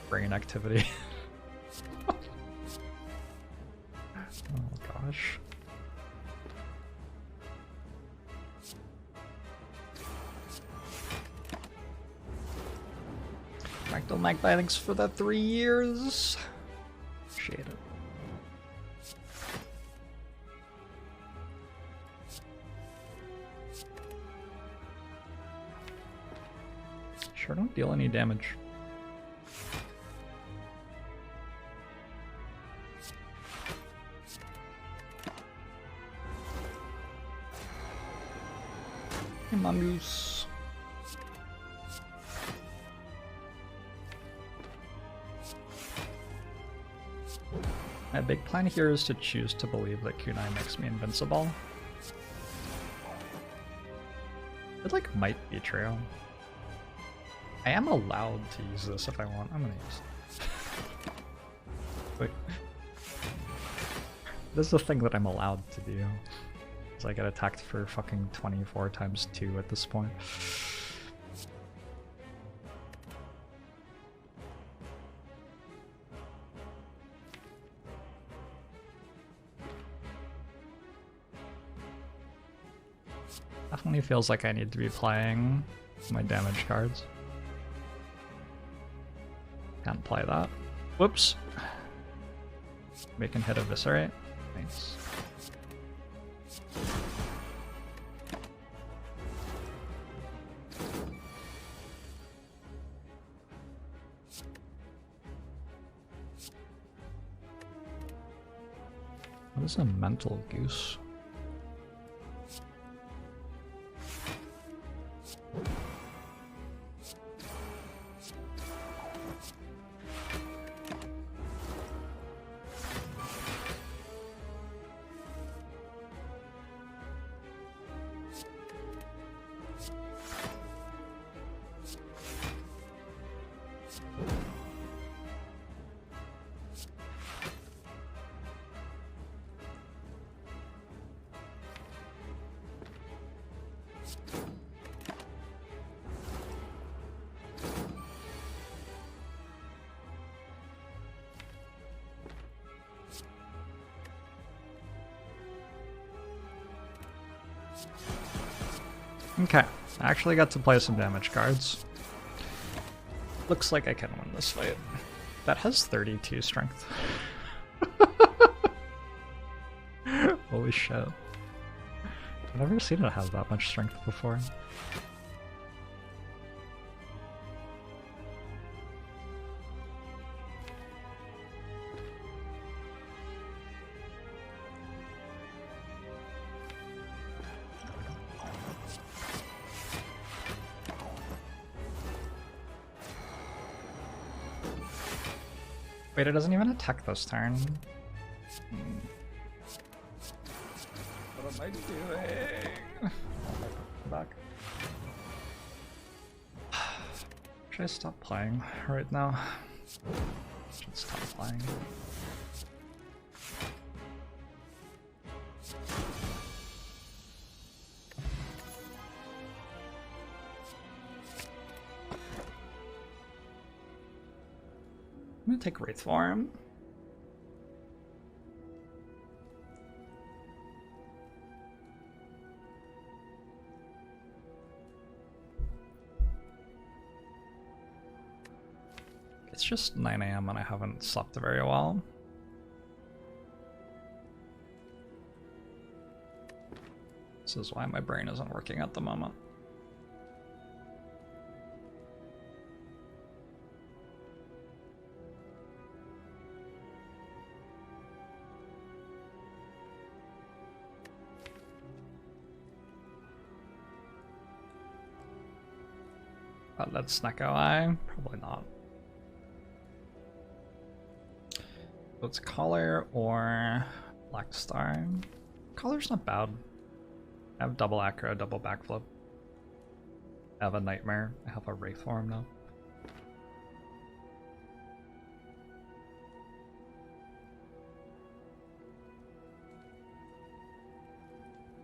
brain activity. Oh gosh. Fractal Magpie, thanks for the 3 years. Appreciate it. Sure don't deal any damage. Hey, mongoose. My big plan here is to choose to believe that Kunai makes me invincible. It like might be true. I am allowed to use this if I want. I'm gonna use it. Wait. This is the thing that I'm allowed to do. So I get attacked for fucking 24 times 2 at this point. Definitely feels like I need to be playing my damage cards. Can't play that. Whoops. We can hit Eviscerate. Nice. What is a mental goose? Okay, I actually got to play some damage cards. Looks like I can win this fight. That has 32 strength. Holy shit. I've never seen it have that much strength before. Wait, it doesn't even attack this turn. What am I doing? Back. Should I stop playing right now? Should stop playing. I'm gonna take Wraith Form. It's just 9 AM and I haven't slept very well. This is why my brain isn't working at the moment. Let's Snecko Eye? Probably not. So it's Collar or Black Star. Collar's not bad. I have double Acro, double Backflip. I have a Nightmare. I have a Wraith Form now.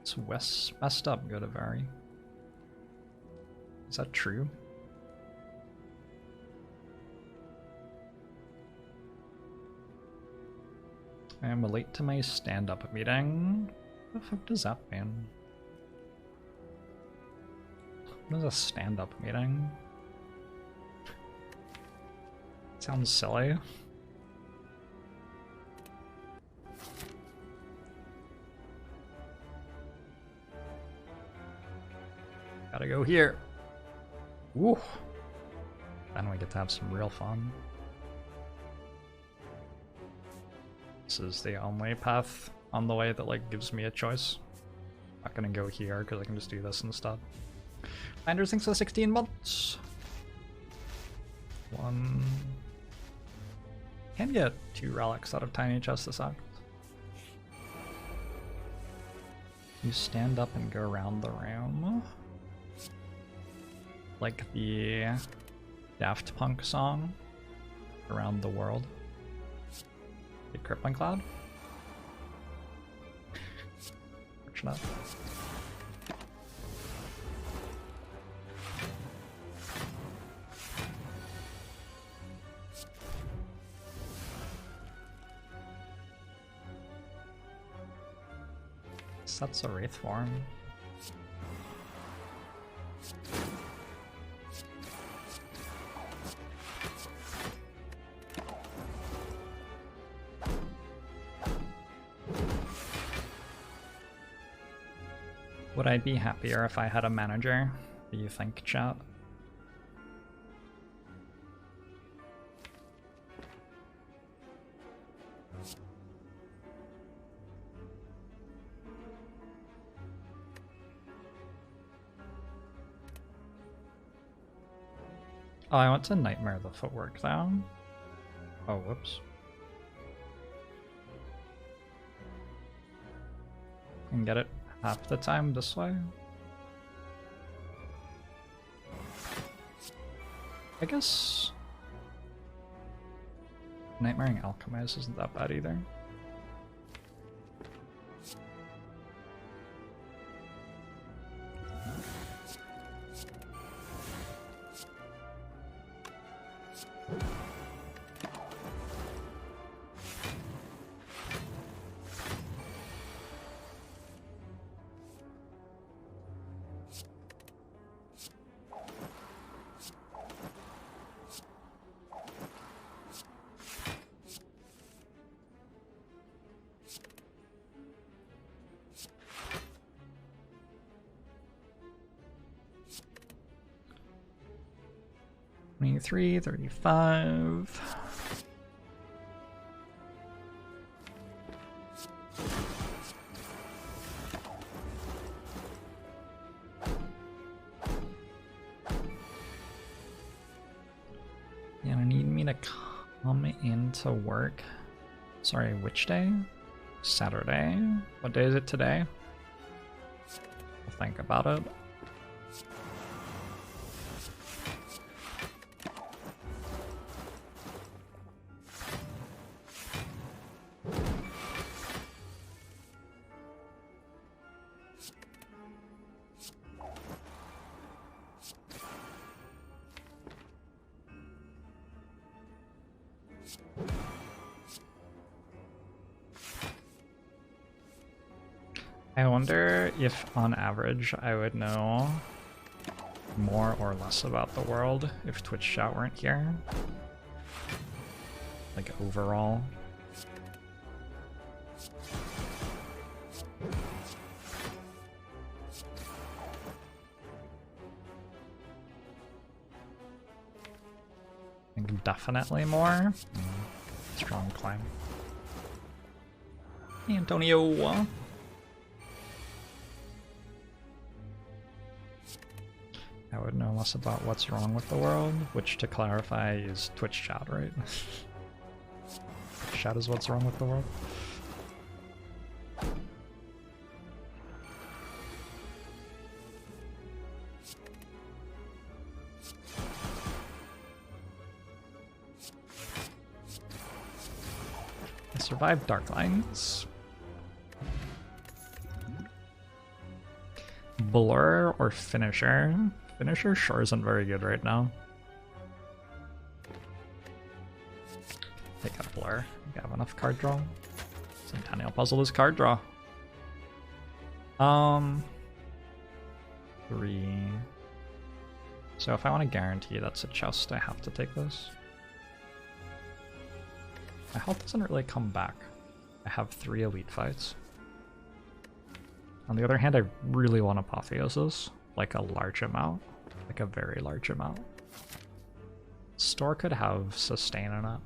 It's messed up, Godavari. Is that true? I am late to my stand-up meeting. What the fuck does that mean? What is a stand-up meeting? Sounds silly. Gotta go here. Woo! Then we get to have some real fun. This is the only path on the way that like gives me a choice. Not gonna go here because I can just do this instead. Finder thinks so 16 months. One. Can get 2 relics out of Tiny Chest this act. You stand up and go around the room. Like the Daft Punk song, Around the World. The Crippling Cloud? Fortunate. That's a Wraith Form. Would I be happier if I had a manager? Do you think, chat? Oh, I want to Nightmare the footwork though. Oh, whoops. And get it half the time this way. I guess Nightmaring Alchemist isn't that bad either. 23, 35. You need me to come into work. Sorry, which day? Saturday? What day is it today? I'll think about it. I wonder if, on average, I would know more or less about the world if Twitch chat weren't here. Like, overall. I think definitely more. Strong climb. Antonio! I would know less about what's wrong with the world, which, to clarify, is Twitch chat, right? Chat is what's wrong with the world. I survived Dark Lines. Blur or Finisher? Finisher sure isn't very good right now. Take out Blur. You have enough card draw. Centennial Puzzle is card draw. 3. So if I want to guarantee that's a chest, I have to take this. My health doesn't really come back. I have 3 elite fights. On the other hand, I really want Apotheosis. Like a large amount. Like a very large amount. Store could have sustain in it.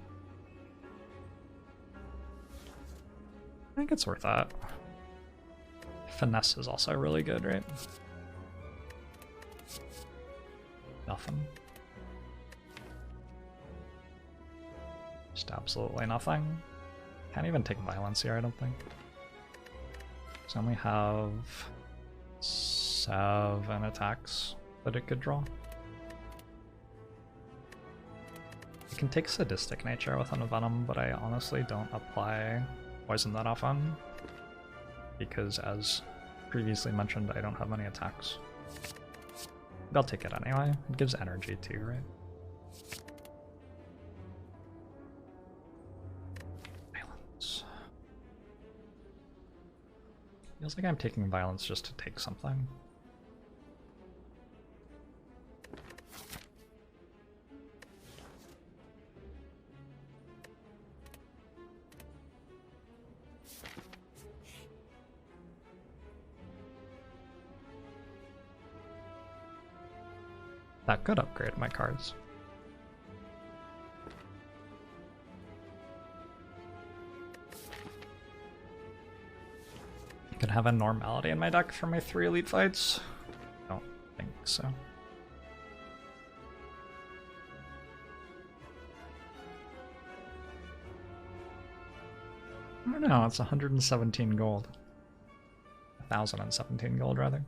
I think it's worth that. Finesse is also really good, right? Nothing. Just absolutely nothing. Can't even take violence here, I don't think. So I only have 7 attacks that it could draw. You can take Sadistic Nature with a Venom, but I honestly don't apply Poison that often, because as previously mentioned, I don't have many attacks. But I'll take it anyway. It gives energy too, right? Violence. Feels like I'm taking violence just to take something. That could upgrade my cards. I could have a normality in my deck for my 3 elite fights. Don't think so. I don't know, it's 117 gold. 1017 gold, rather.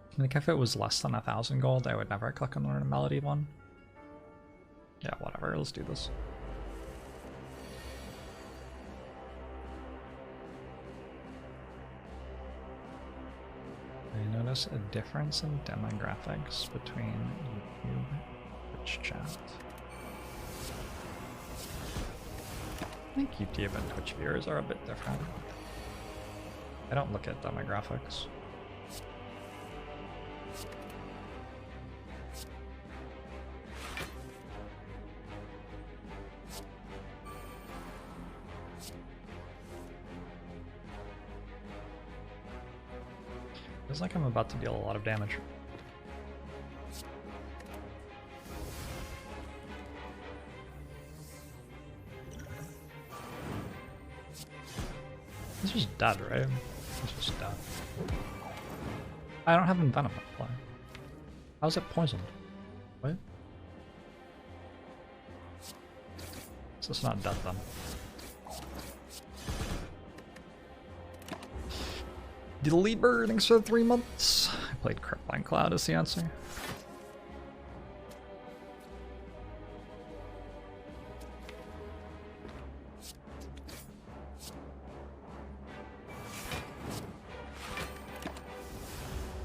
I think if it was less than 1,000 gold, I would never click on the normality one. Yeah, whatever, let's do this. I notice a difference in demographics between YouTube and Twitch chat. I think YouTube and Twitch viewers are a bit different. I don't look at demographics. Feels like I'm about to deal a lot of damage. just dead, right? He's just dead. I don't have Envenom apply. How's it poisoned? What? So it's not dead then. Diddly bird, thanks for the 3 months. I played Crippling Cloud as the answer.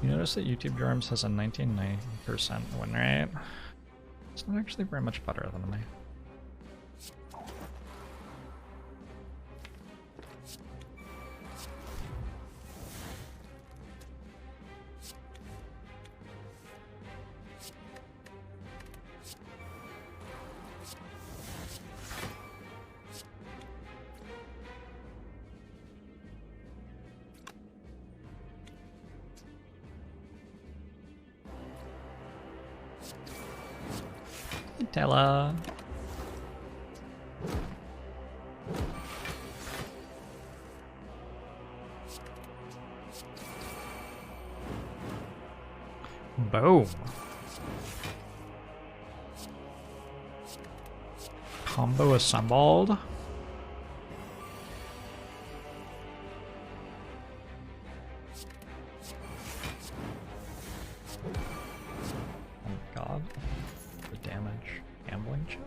You notice that YouTube Jorbs has a 99% win rate? It's not actually very much better than me. Tella. Boom. Combo assembled. Oh god. The damage. Gambling chip?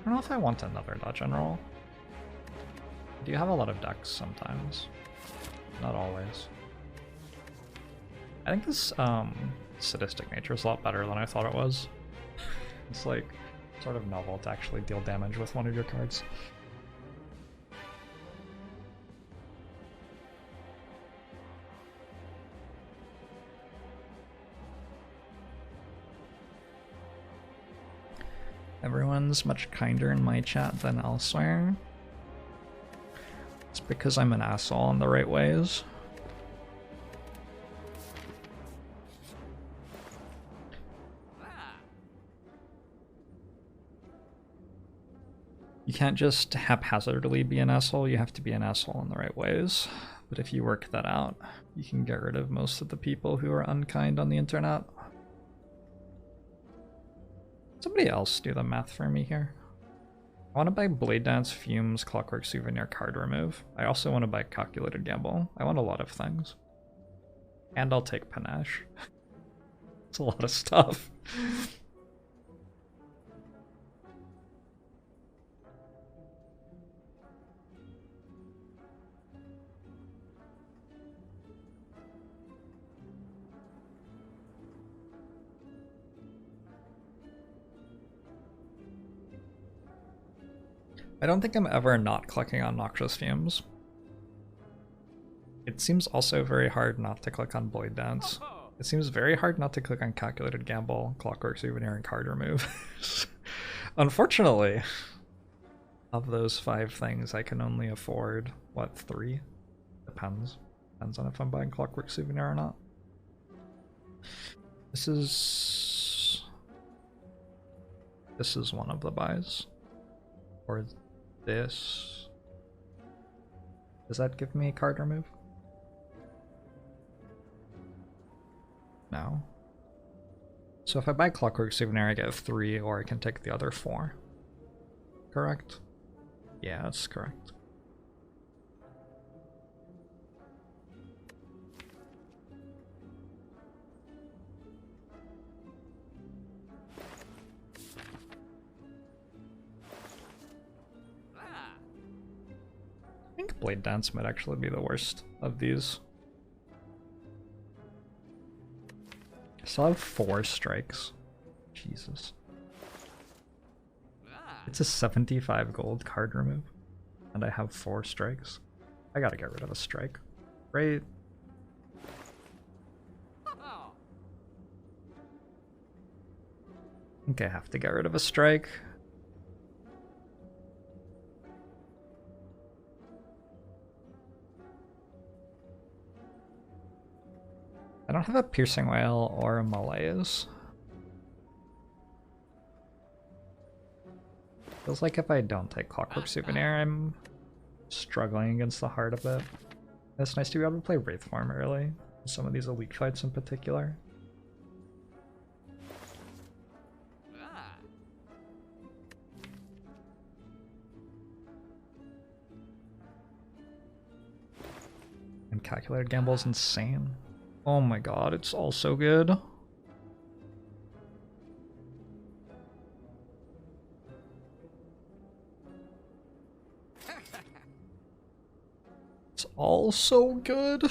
I don't know if I want another dodge and roll. Do you have a lot of decks sometimes? Not always. I think this sadistic nature is a lot better than I thought it was. It's like sort of novel to actually deal damage with one of your cards. Everyone's much kinder in my chat than elsewhere. It's because I'm an asshole in the right ways. You can't just haphazardly be an asshole, you have to be an asshole in the right ways. But if you work that out, you can get rid of most of the people who are unkind on the internet. Somebody else do the math for me here. I want to buy Blade Dance, Fumes, Clockwork Souvenir, Card Remove. I also want to buy Calculated Gamble. I want a lot of things. And I'll take Panache. It's a lot of stuff. I don't think I'm ever not clicking on Noxious Fumes. It seems also very hard not to click on Blade Dance. It seems very hard not to click on Calculated Gamble, Clockwork Souvenir, and Card Remove. Unfortunately, of those 5 things, I can only afford, what, 3? Depends. Depends on if I'm buying Clockwork Souvenir or not. This is one of the buys. Or this. Does that give me Card Remove? No. So if I buy Clockwork Souvenir, I get 3, or I can take the other 4. Correct? Yeah, that's correct. I think Blade Dance might actually be the worst of these. I still have 4 strikes. Jesus. It's a 75 gold Card Remove, and I have 4 strikes. I gotta get rid of a strike. Right? I think I have to get rid of a strike. I don't have a Piercing Wail or a Malaise. Feels like if I don't take Clockwork Souvenir, I'm struggling against the heart of it. It's nice to be able to play Wraith form early, some of these elite fights in particular. And Calculated Gamble is insane. Oh my god, it's all so good. It's all so good.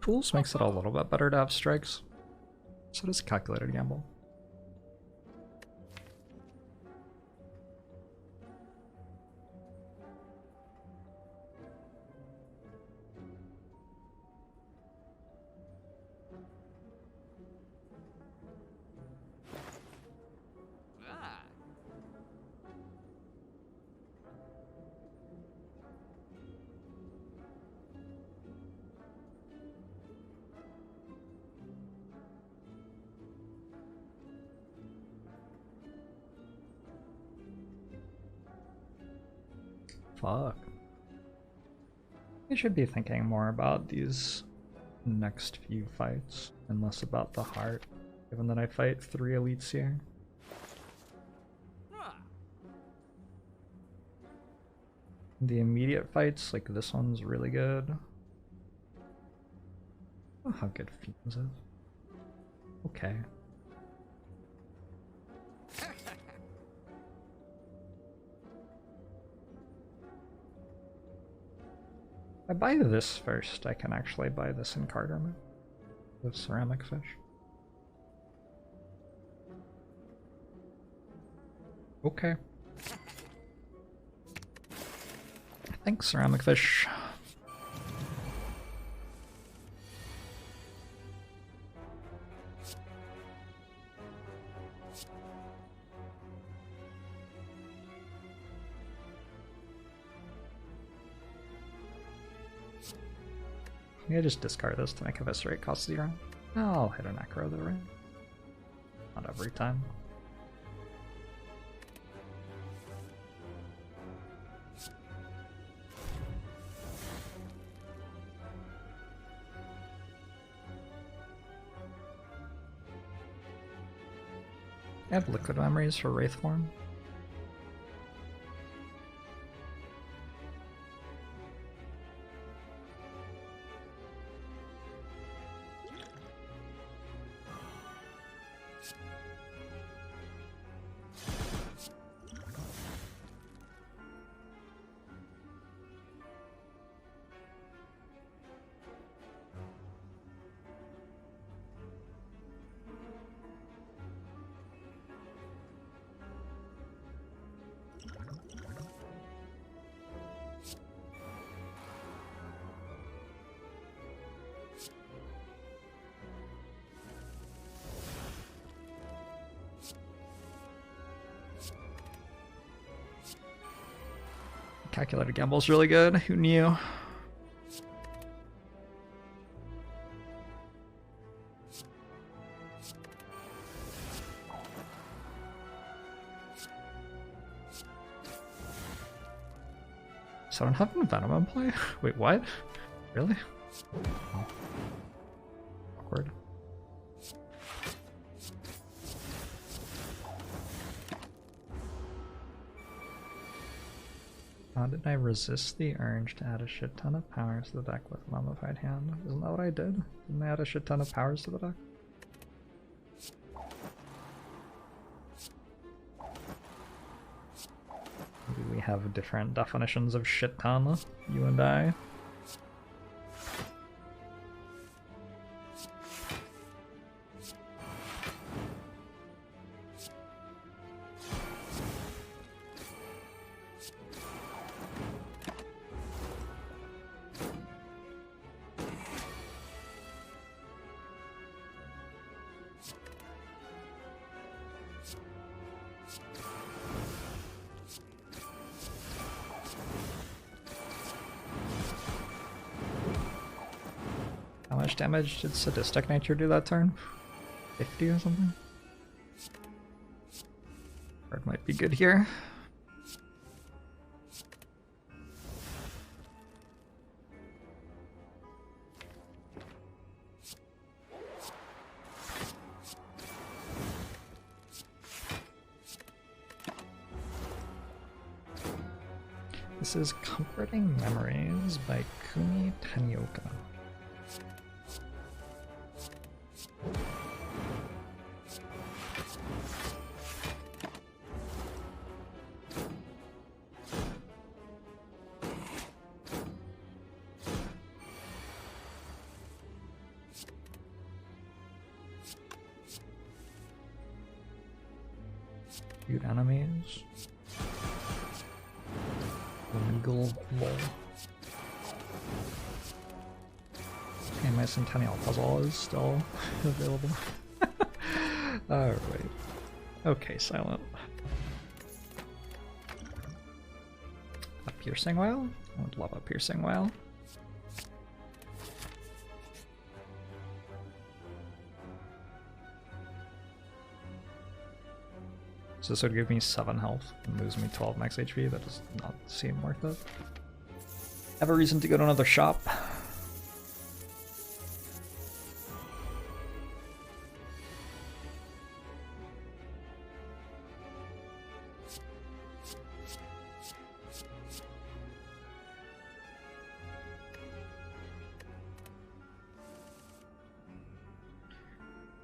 Tools makes it a little bit better to have strikes. So does Calculated Gamble. Fuck. I should be thinking more about these next few fights and less about the heart, given that I fight 3 elites here. The immediate fights, like this one's really good. Oh, how good Fiends is. Okay. If I buy this first, I can actually buy this in card armor with Ceramic Fish. Okay. Thanks, Ceramic Fish. Maybe I just discard this to make Eviscerate cost 0. I'll hit an Acro though, right? Not every time. I have Liquid Memories for Wraith form. Calculated Gamble is really good. Who knew? So I don't have Venom in play? Wait, what? Really? Oh. Awkward. How did I resist the urge to add a shit ton of powers to the deck with Mummified Hand? Isn't that what I did? Didn't I add a shit ton of powers to the deck? Maybe we have different definitions of shit ton, you and I. much damage did Sadistic Nature do that turn? 50 or something? Card might be good here. This is Comforting Memories by Kumi Tanioka. Cute enemies. Legal lol. And my Centennial puzzle is still available. Alright. Okay, Silent. A Piercing Whale? I would love a Piercing Whale. So this would give me 7 health and lose me 12 max HP. That does not seem worth it. Have a reason to go to another shop.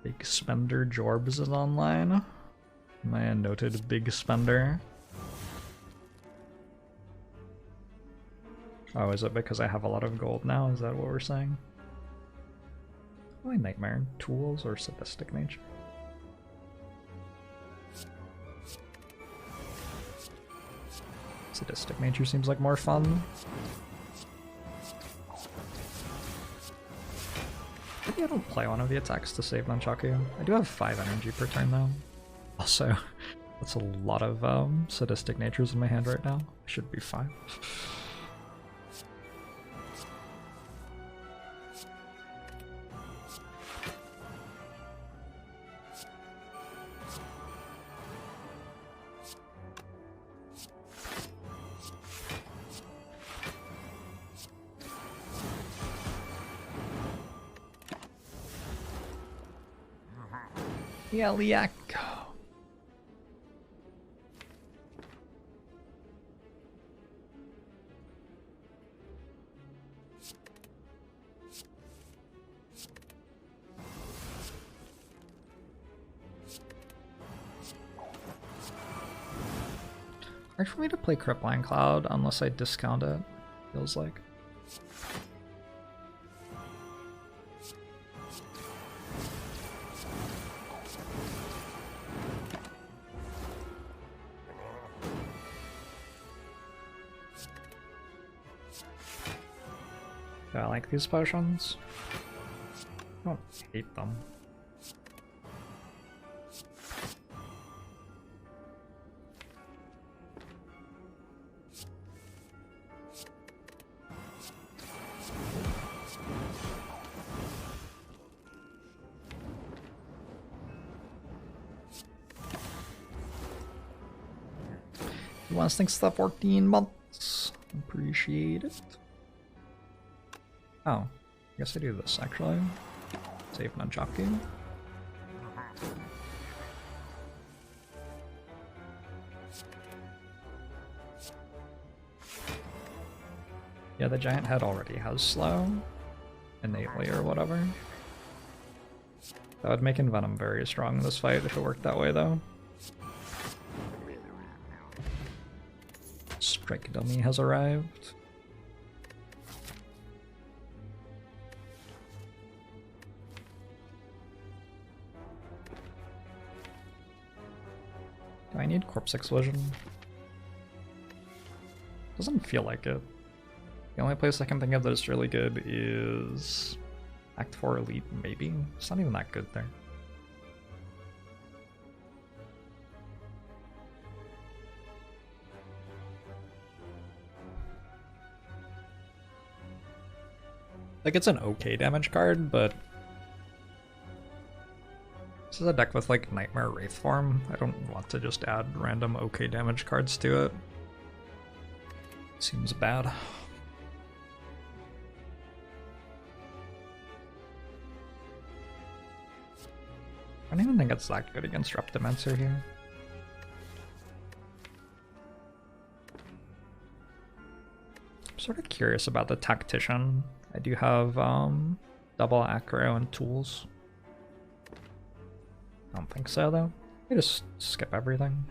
Big Spender Jorbs is online. My noted big spender. Oh, is it because I have a lot of gold now? Is that what we're saying? Why Nightmare Tools or Sadistic Nature? Sadistic Nature seems like more fun. Maybe I don't play one of the attacks to save Nunchaku. I do have 5 energy per turn though. Also, that's a lot of Sadistic Natures in my hand right now. I should be fine. Yeah, Liak. Hard for me to play Crippling Cloud unless I discount it, feels like. Do I like these potions? I don't hate them. Who wants thanks for the 14 months? Appreciate it. Oh, I guess I do this actually. Save Nunchaku. Yeah, the giant head already has slow, innately or whatever. That would make Envenom very strong in this fight if it worked that way though. Strike Dummy has arrived. Do I need Corpse Explosion? Doesn't feel like it. The only place I can think of that is really good is Act 4 Elite, maybe? It's not even that good there. Like, it's an okay damage card, but this is a deck with like Nightmare Wraith form. I don't want to just add random okay damage cards to it. Seems bad. I don't even think it's that good against Reptimancer here. I'm sort of curious about the Tactician. I do have double acro and tools. I don't think so though. I just skip everything.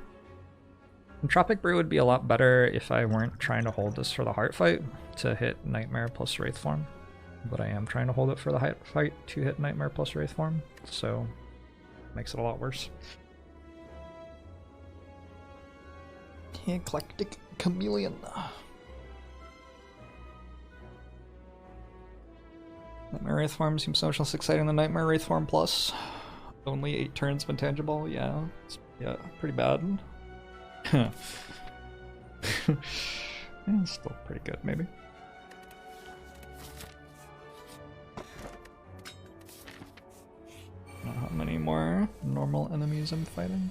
Entropic Brew would be a lot better if I weren't trying to hold this for the heart fight to hit Nightmare plus Wraith form. But I am trying to hold it for the heart fight to hit Nightmare plus Wraith form, so makes it a lot worse. Eclectic Chameleon. Nightmare Wraith form seems so much less exciting than Nightmare Wraith form plus. Only 8 turns when tangible, yeah. Yeah, pretty bad. Yeah, still pretty good, maybe. I don't know how many more normal enemies I'm fighting.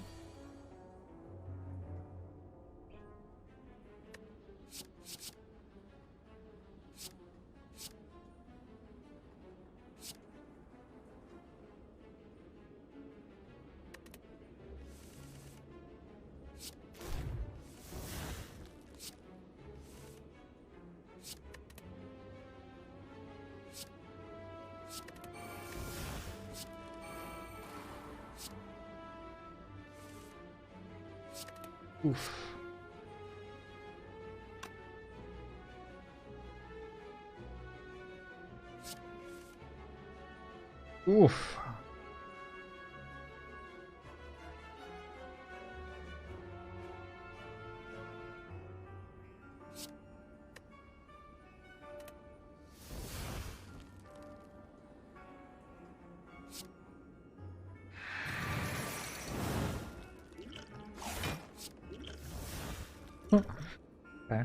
Oof. Oof. Okay.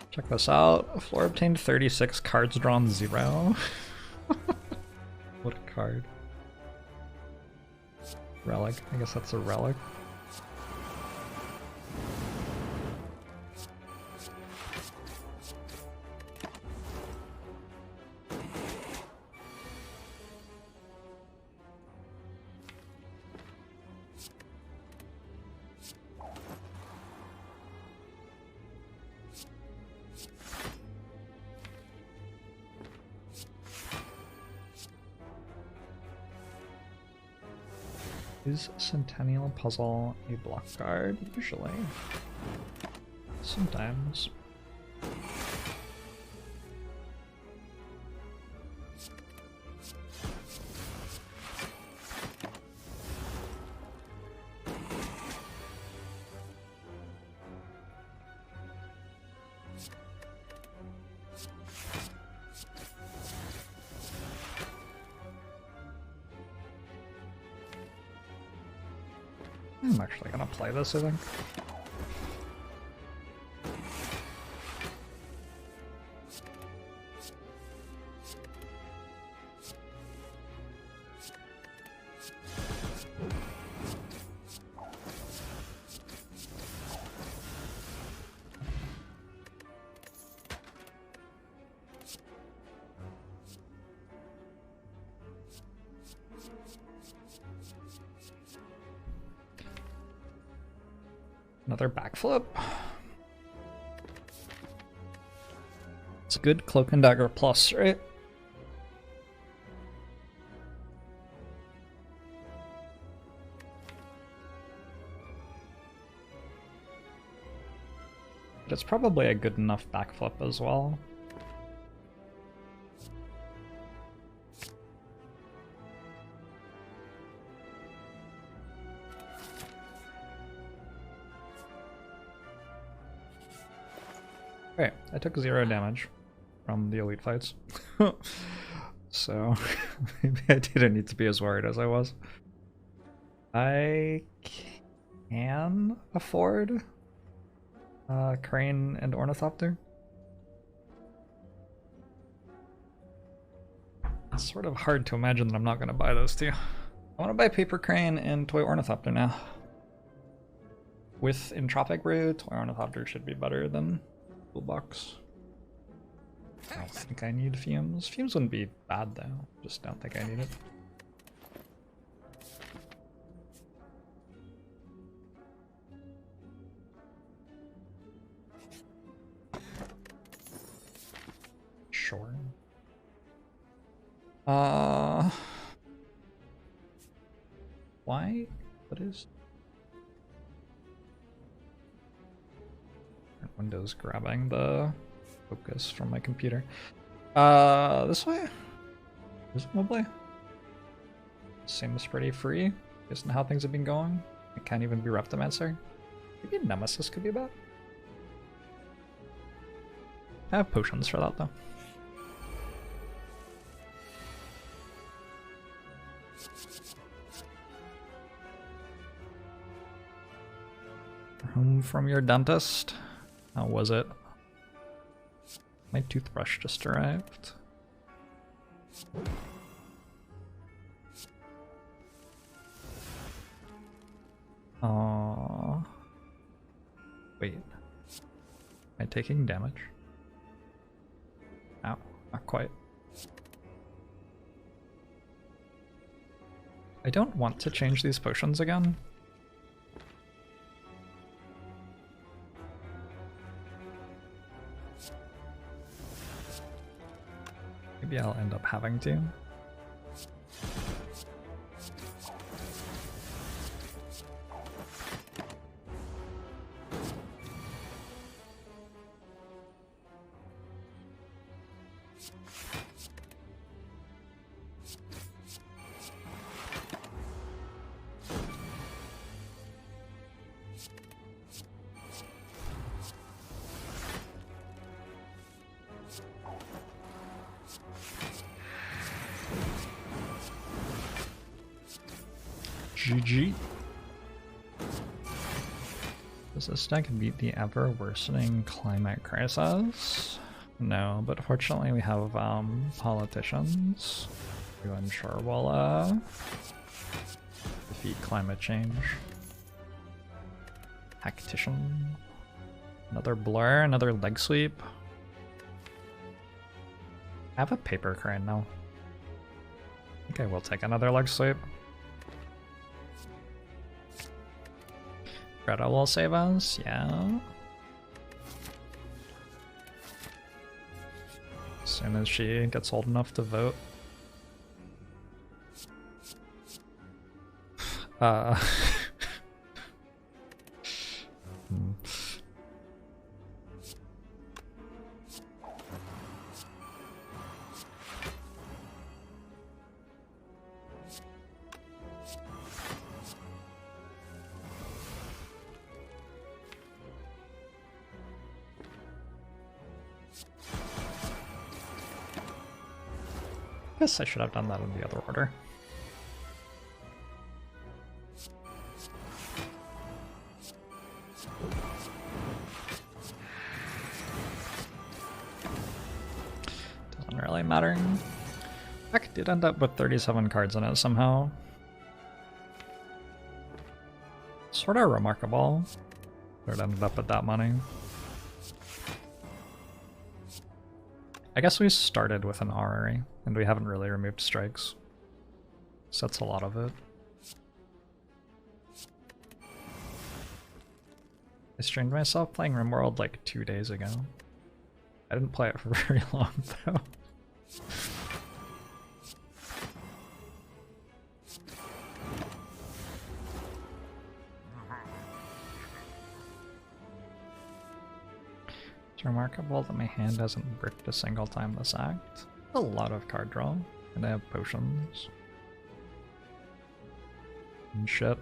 Check this out. Floor obtained 36, cards drawn 0. What a card. Relic. I guess that's a relic. Is Centennial Puzzle a block card? Usually. Sometimes. I'm actually gonna play this, I think. Another backflip. It's a good Cloak and Dagger plus, right? But it's probably a good enough backflip as well. Okay, I took 0 damage from the elite fights. So maybe I didn't need to be as worried as I was. I can afford Crane and Ornithopter. It's sort of hard to imagine that I'm not going to buy those two. I want to buy Paper Crane and Toy Ornithopter now. With Entropic Brew, Toy Ornithopter should be better than Toolbox. I don't think I need Fumes. Fumes wouldn't be bad though, just don't think I need it. Sure. Why? What is? Windows grabbing the focus from my computer. This way? Presumably? Seems pretty free, based on how things have been going. It can't even be Reptomancer. Maybe Nemesis could be bad. I have potions for that though. Home from your dentist. How was it? My toothbrush just arrived. Wait. Am I taking damage? Ow, not quite. I don't want to change these potions again. Maybe I'll end up having to. GG. Does this deck beat the ever worsening climate crisis? No, but fortunately we have politicians who I'm sure will defeat climate change. Tactician. Another blur, another leg sweep. I have a paper crane now. Okay, we'll take another leg sweep. Greta will save us, yeah. As soon as she gets old enough to vote. Guess I should have done that in the other order. Doesn't really matter. Deck did end up with 37 cards in it somehow. Sort of remarkable that it ended up at that money. I guess we started with an Orrery, and we haven't really removed strikes. So that's a lot of it. I streamed myself playing RimWorld like 2 days ago. I didn't play it for very long though. It's remarkable that my hand hasn't bricked a single time this act. A lot of card draw, and I have potions. And shit.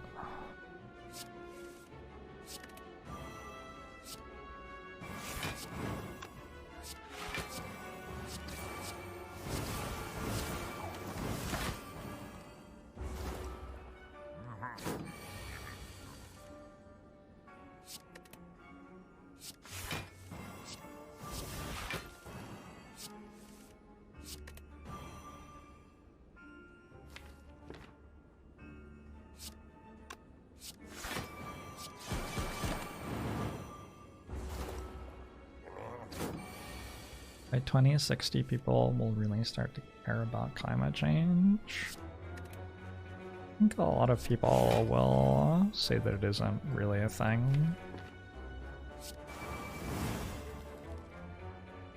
By 2060, people will really start to care about climate change. I think a lot of people will say that it isn't really a thing.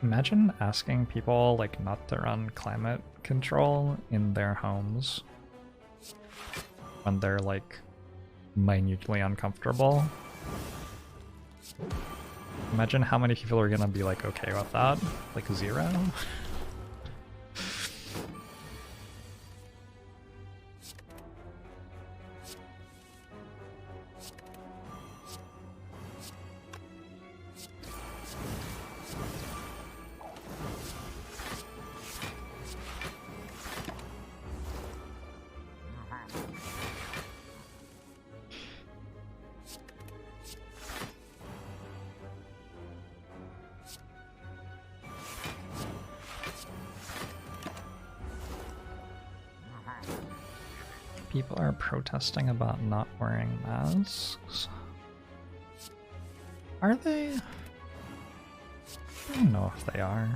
Imagine asking people like not to run climate control in their homes when they're like minutely uncomfortable. Imagine how many people are gonna be like okay with that. Like 0? People are protesting about not wearing masks. Are they? I don't know if they are.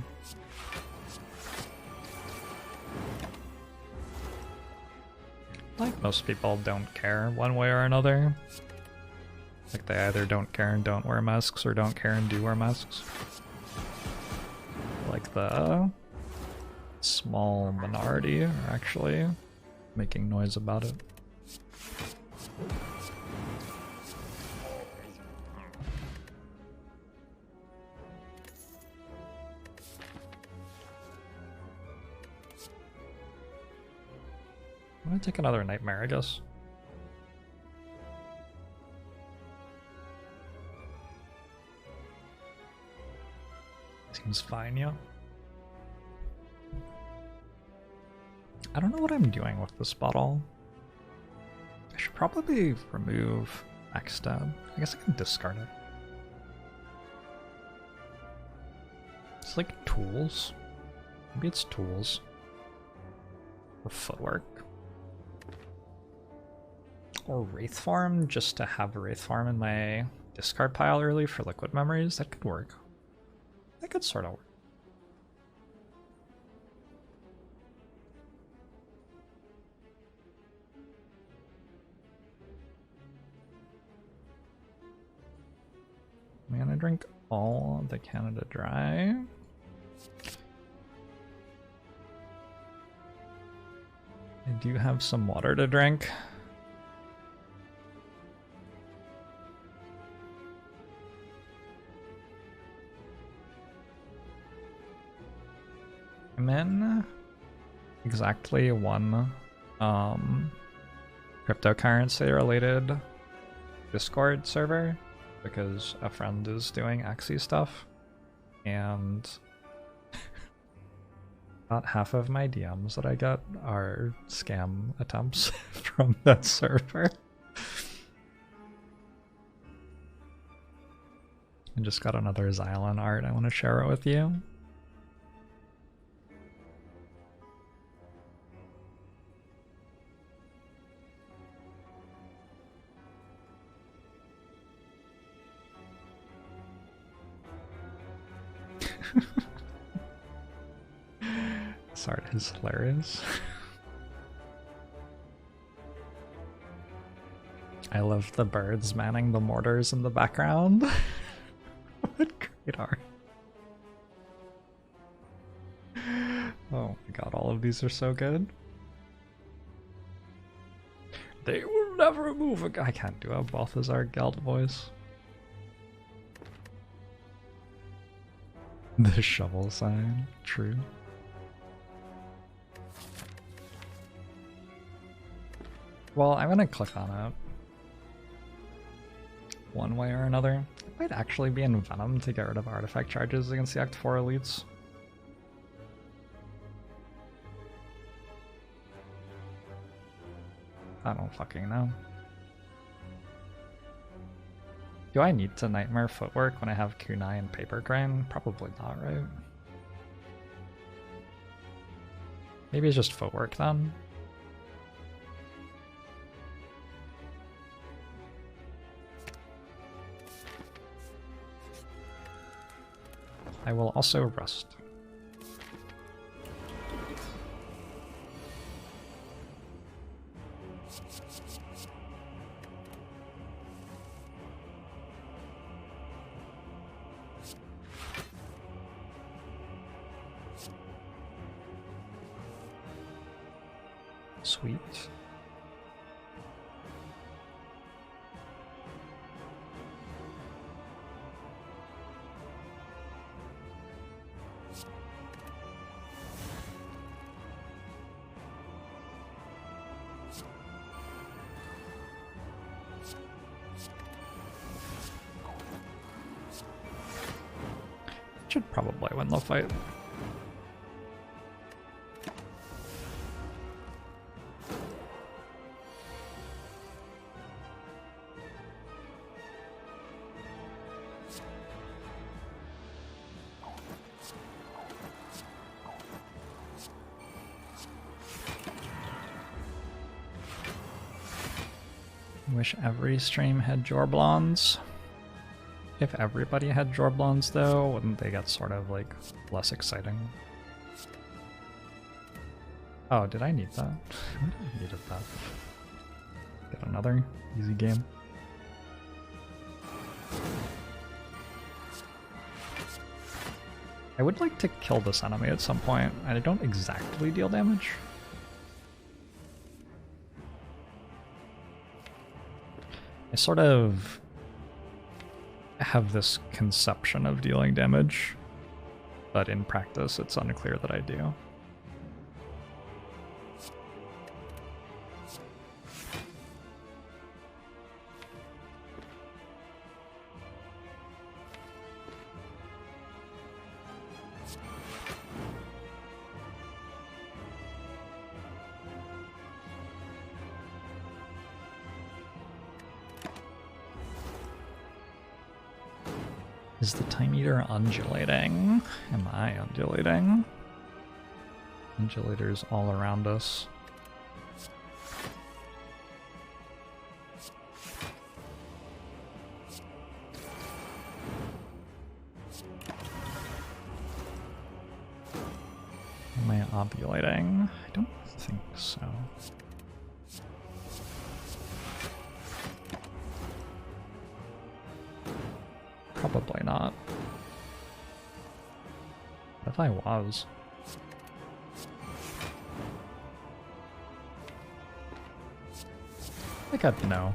Like most people don't care one way or another. Like they either don't care and don't wear masks or don't care and do wear masks. Like the small minority are actually making noise about it. I'm gonna take another nightmare, I guess. Seems fine, yeah. I don't know what I'm doing with this bottle. I should probably remove X-Stab. I guess I can discard it. It's like tools. Maybe it's tools. Or footwork. Or Wraith Farm, just to have a Wraith Farm in my discard pile early for liquid memories. That could work. That could sort of work. I'm gonna drink all the Canada Dry. I do have some water to drink. I'm in exactly one cryptocurrency related Discord server because a friend is doing Axie stuff, and about half of my DMs that I get are scam attempts from that server. I just got another Xylan art. I want to share it with you. This art is hilarious. I love the birds manning the mortars in the background. What great art. Oh my god, all of these are so good. They will never move again. I can't do a Balthazar Geld voice. The shovel sign, true. Well, I'm gonna click on it. One way or another. It might actually be in Venom to get rid of artifact charges against the Act 4 elites. I don't fucking know. Do I need to Nightmare Footwork when I have Kunai and Paper Crane? Probably not, right? Maybe it's just Footwork then? I will also rest. Sweet. Should probably win the fight. Wish every stream had Jorblons. If everybody had Jorblons though, wouldn't they get sort of like less exciting? Oh, did I need that? I needed that. Get another easy game. I would like to kill this enemy at some point, and I don't exactly deal damage. I sort of have this conception of dealing damage, but in practice it's unclear that I do. Is the Time Eater undulating? Am I undulating? Undulators all around us. Am I ovulating? I don't think so. Probably not. What if I was? I think I'd know.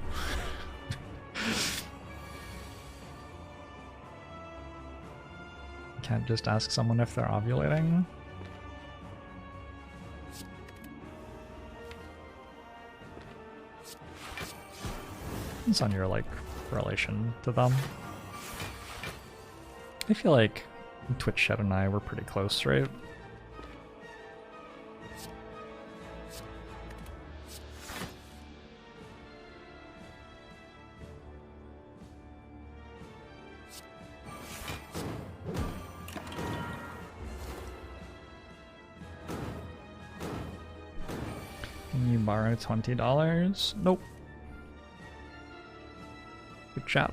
Can't just ask someone if they're ovulating. It's on your, like, relation to them. I feel like Twitch Chat and I were pretty close, right? Can you borrow $20? Nope. Good chat.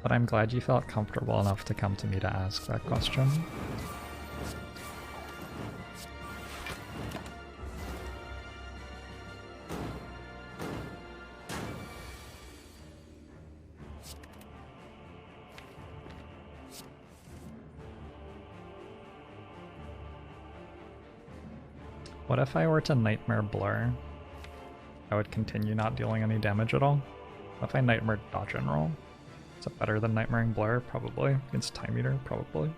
But I'm glad you felt comfortable enough to come to me to ask that question. What if I were to Nightmare Blur? I would continue not dealing any damage at all. What if I Nightmare Dodge and Roll? Is it better than Nightmaring Blur? Probably. Against Time Eater? Probably.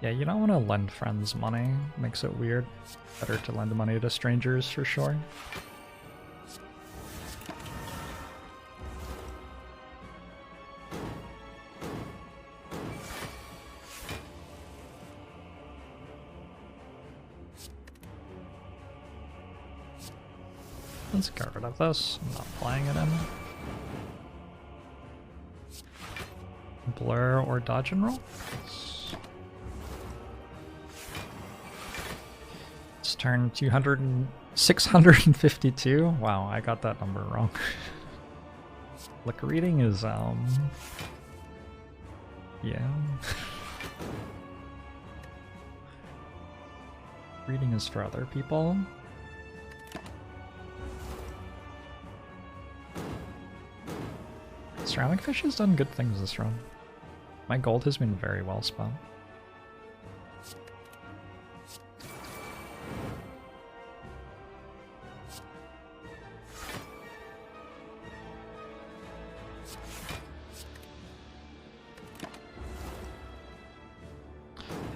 Yeah, you don't want to lend friends money. Makes it weird. Better to lend money to strangers for sure. Let's get rid of this. I'm not playing it in. Blur or dodge and roll? It's turn 652. Wow, I got that number wrong. Lick reading is yeah. Reading is for other people. Ceramic Fish has done good things this run. My gold has been very well spent.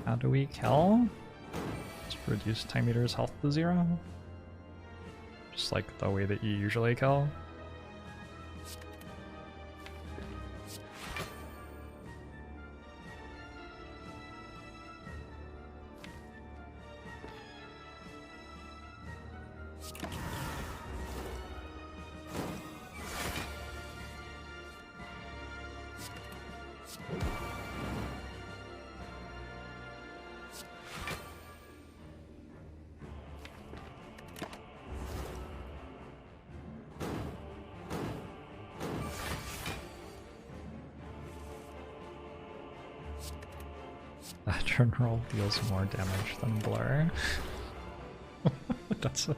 How do we kill? Let's reduce Time Eater's health to 0. Just like the way that you usually kill. That turn roll deals more damage than Blur. That's a...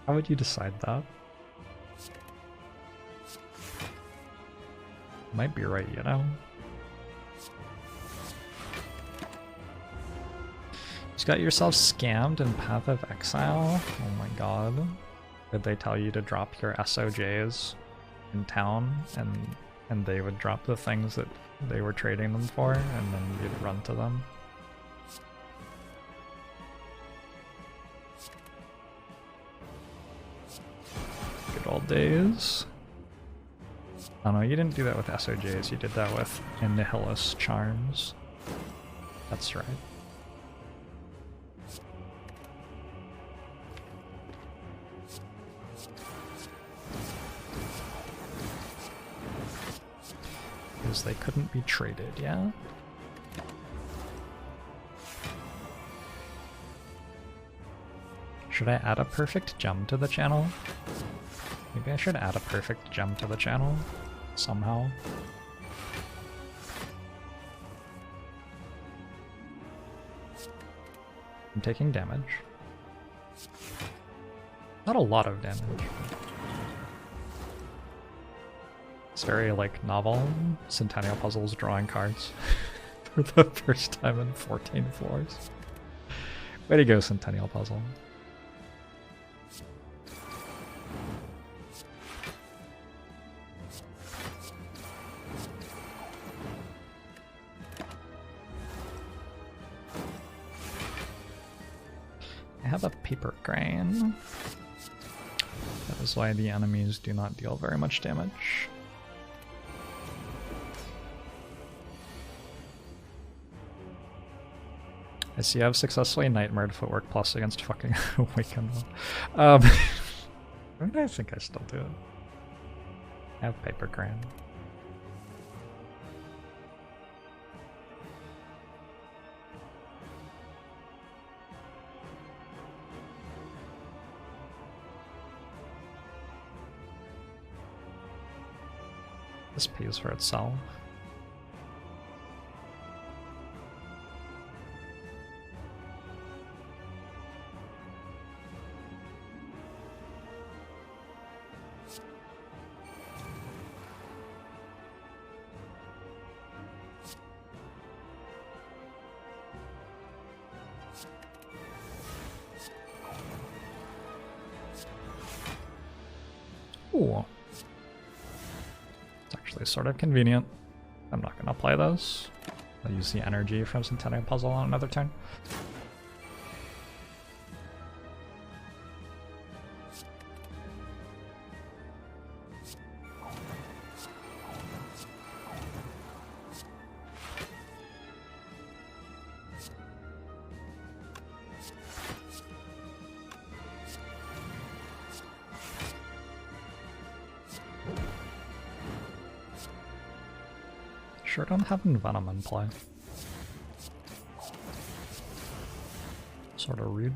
How would you decide that? Might be right, you know? You got yourself scammed in Path of Exile? Oh my god. Did they tell you to drop your SOJs in town and they would drop the things that they were trading them for, and then you'd run to them? Good old days. Oh no, you didn't do that with SOJs, you did that with Nihilus Charms. That's right. Because they couldn't be traded, yeah? Should I add a perfect gem to the channel? Maybe I should add a perfect gem to the channel somehow. I'm taking damage. Not a lot of damage. It's very, like, novel. Centennial Puzzles drawing cards for the first time in 14 floors. Way to go, Centennial Puzzle. I have a paper grain. That is why the enemies do not deal very much damage. I see I've successfully nightmared Footwork Plus against fucking Awakened. I mean, I think I still do it. I have Paper Crane. This pays for itself. Ooh. It's actually sort of convenient. I'm not going to play those. I'll use the energy from Centennial Puzzle on another turn. Sure don't have Envenom in play. Sort of rude.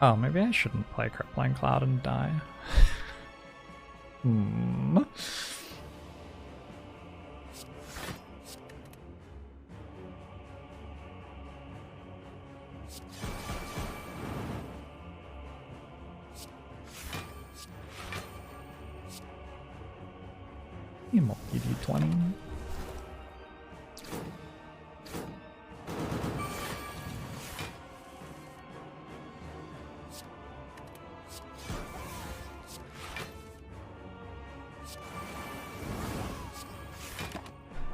Oh, maybe I shouldn't play Crippling Cloud and die. Hmm. You multi D20.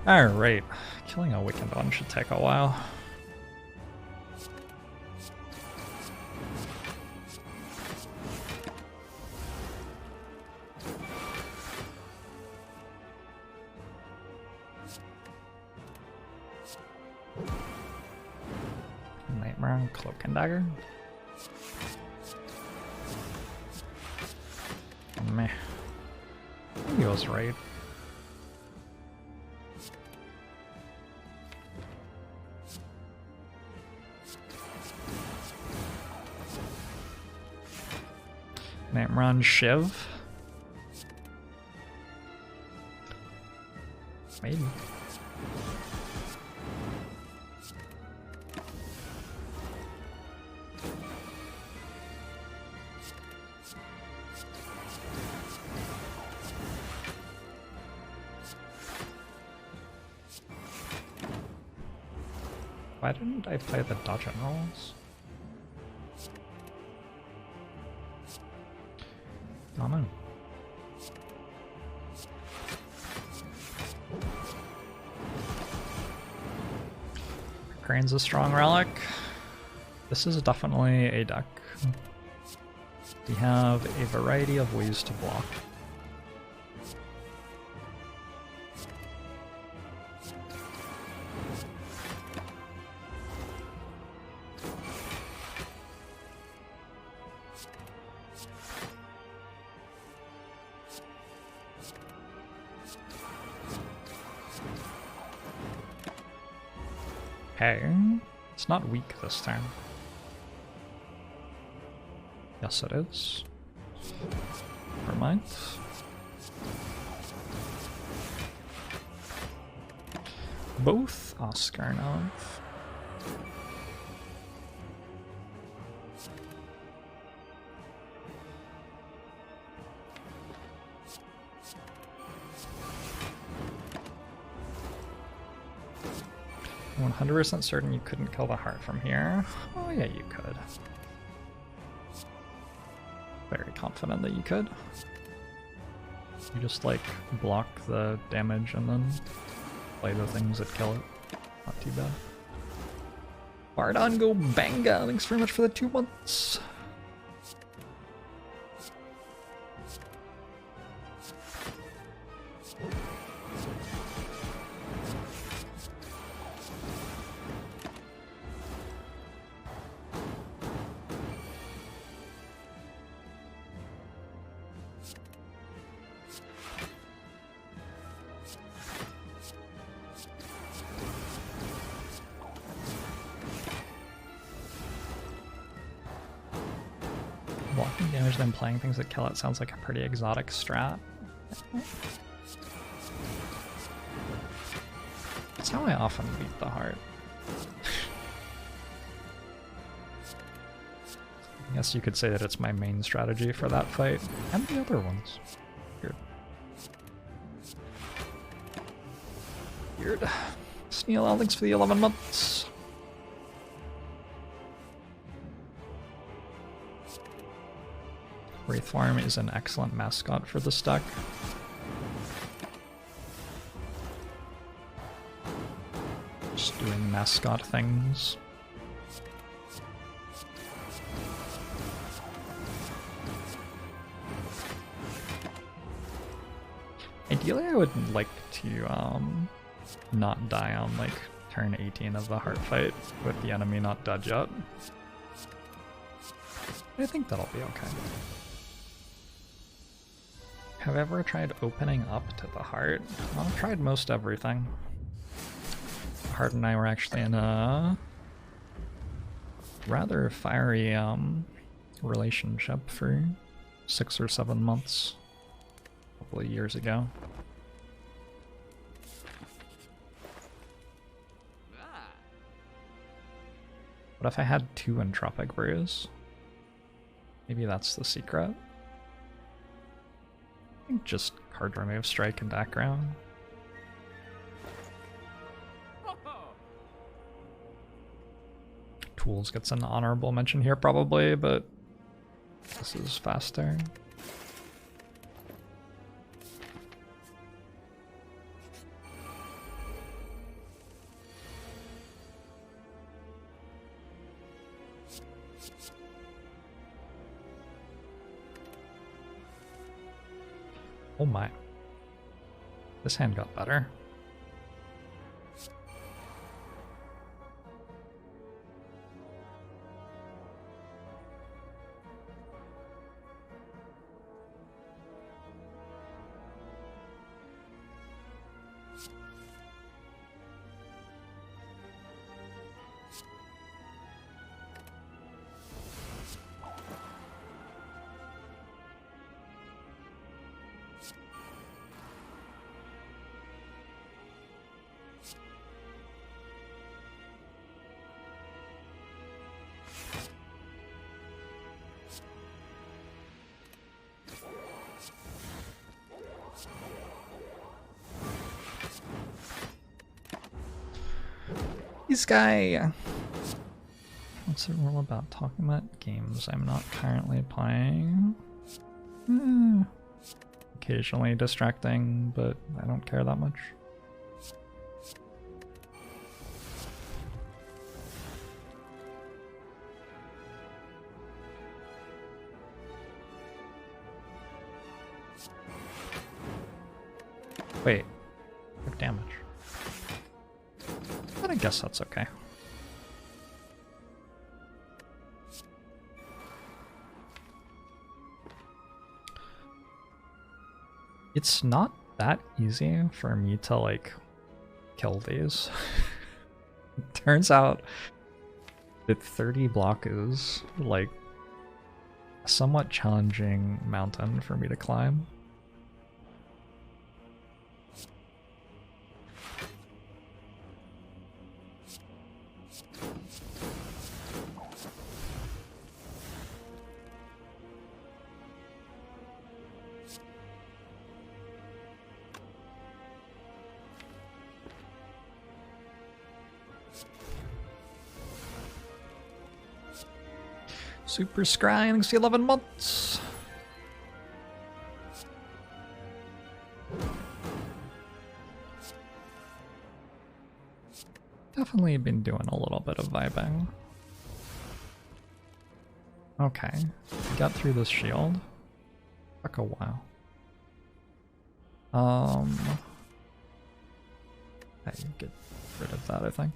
Alright, killing a weakened one should take a while. Nightmare, Cloak and Dagger. Meh. I think he was right. Nightmare, Shiv. Maybe. Why didn't I play the dodge and rolls? I don't know. Crane's a strong relic. This is definitely a deck. We have a variety of ways to block. Okay, it's not weak this time. Yes, it is. Never mind. Both Oscarnov. I'm 100% certain you couldn't kill the heart from here. Oh yeah, you could. Very confident that you could. You just like block the damage and then play the things that kill it. Not too bad. Bardon go banga! Thanks very much for the 2 months. Blocking damage, then playing things that kill it sounds like a pretty exotic strat. That's how I often beat the heart. I guess you could say that it's my main strategy for that fight, and the other ones. Weird. Weird. Sneal, thanks for the 11 months. Wraithworm is an excellent mascot for this deck. Just doing mascot things. Ideally, I would like to not die on like turn 18 of the heart fight with the enemy not dead yet. I think that'll be okay. Have I ever tried opening up to the heart? Well, I've tried most everything. The heart and I were actually in a rather fiery relationship for 6 or 7 months a couple of years ago. What if I had 2 entropic brews? Maybe that's the secret. I think just card remove, strike, and background. Tools gets an honorable mention here probably, but this is faster. Oh my. This hand got better. This guy. What's it all about? Talking about games I'm not currently playing. Occasionally distracting, but I don't care that much. Wait, took damage. But I guess that's okay. It's not that easy for me to like kill these. It turns out that 30 block is like a somewhat challenging mountain for me to climb. Super Scry, thanks for 11 months. Definitely been doing a little bit of vibing. Okay, got through this shield. Took a while. I can get rid of that, I think.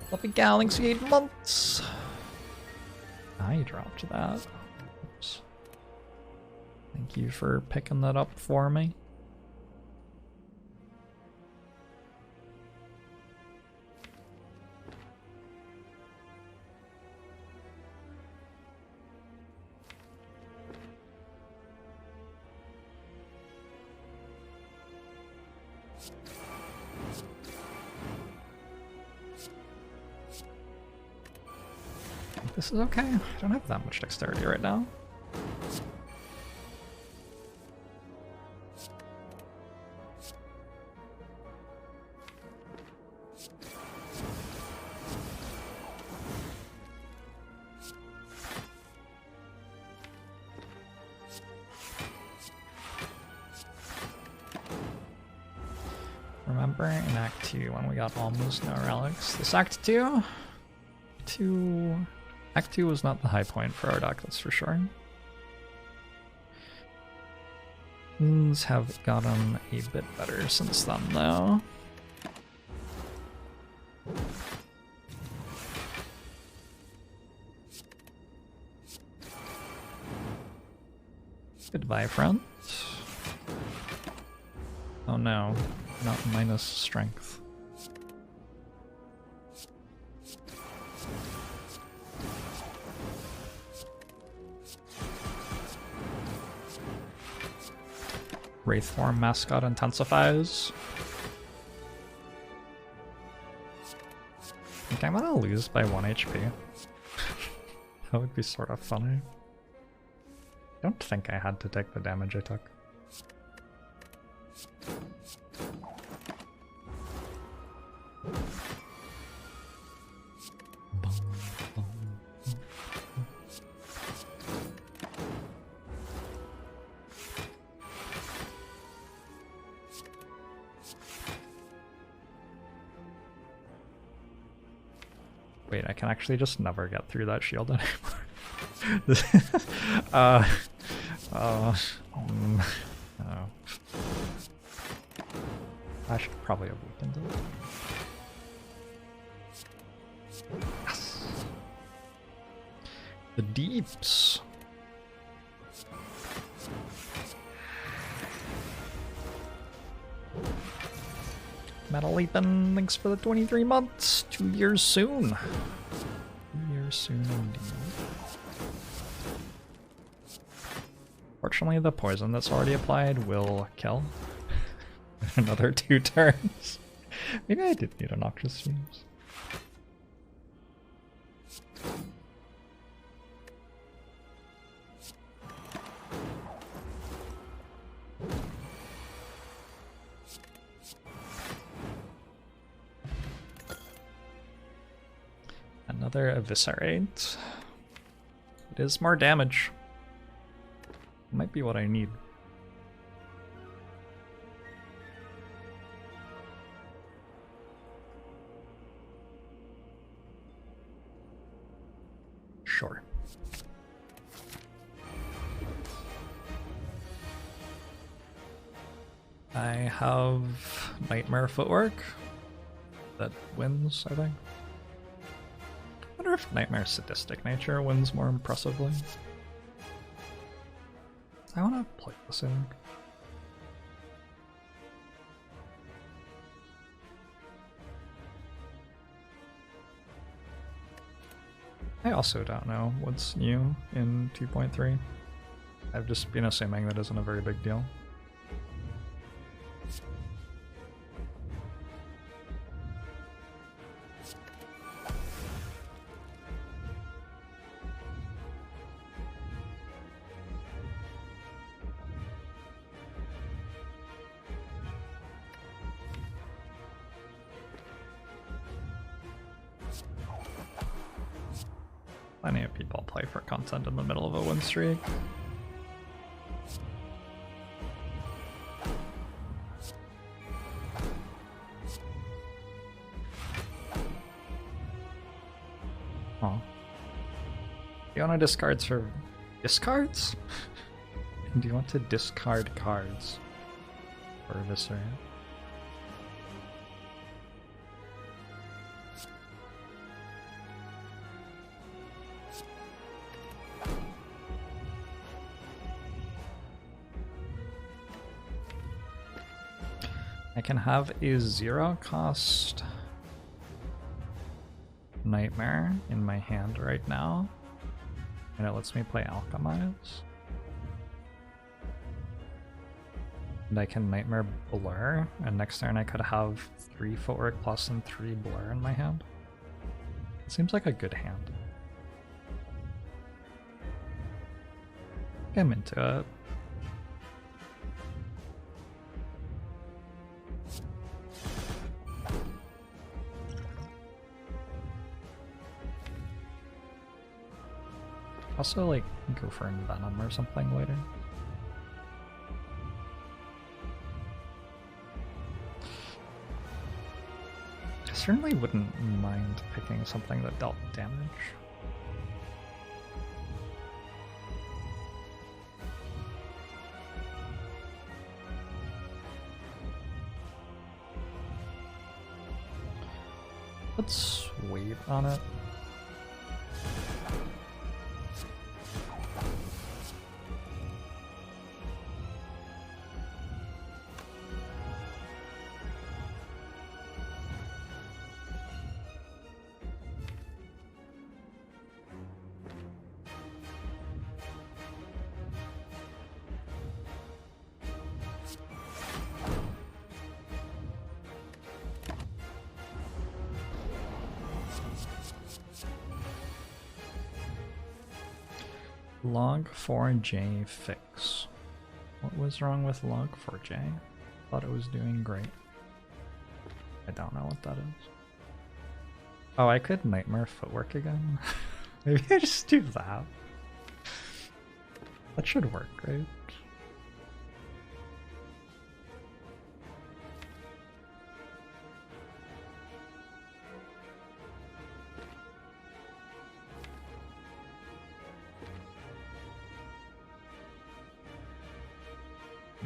Fluffy Gal, thanks for 8 months. I dropped that. Oops. Thank you for picking that up for me. This is okay. I don't have that much dexterity right now. Remember in Act 2 when we got almost no relics? This Act 2? Act 2 was not the high point for our deck, that's for sure. Things have gotten a bit better since then, though. Goodbye, friend. Oh no, not minus strength. Wraith form mascot intensifies. I think I'm gonna lose by 1 HP. That would be sort of funny. I don't think I had to take the damage I took. Wait, I can actually just never get through that shield anymore. Oh. I should probably have weakened it. Yes! The deeps! Metal Leapin, thanks for the 23 months. 2 years soon. 2 years soon indeed. Fortunately, the poison that's already applied will kill. Another 2 turns. Maybe I did need a Noxious Fumes. Another Eviscerate. It is more damage. Might be what I need. Sure. I have Nightmare Footwork. That wins, I think. I wonder if Nightmare's sadistic nature wins more impressively. I want to play this in. I also don't know what's new in 2.3. I've just been assuming that isn't a very big deal. Plenty of people play for content in the middle of a win streak. Oh. You want to discard for discards? Do you want to discard cards for Eviscerate? I can have a 0-cost Nightmare in my hand right now, and it lets me play Alchemize. And I can Nightmare Blur, and next turn I could have 3 Footwork plus and 3 Blur in my hand. It seems like a good hand. I'm into it. Also, like, go for Venom or something later. I certainly wouldn't mind picking something that dealt damage. Let's wait on it. Log4j fix. What was wrong with log4j? Thought it was doing great. I don't know what that is. Oh, I could nightmare footwork again. Maybe I just do that. That should work, right?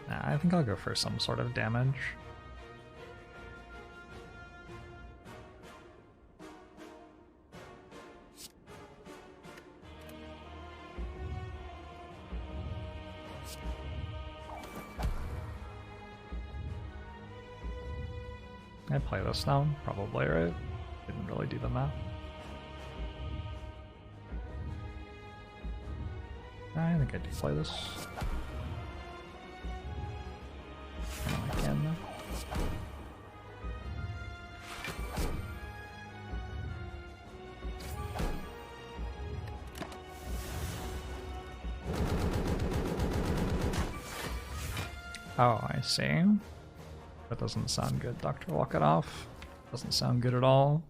Nah, I think I'll go for some sort of damage. I play this now, probably, right? Didn't really do the math. I think I do play this. I can now. Oh, I see. That doesn't sound good, Dr. Walk It Off. Doesn't sound good at all.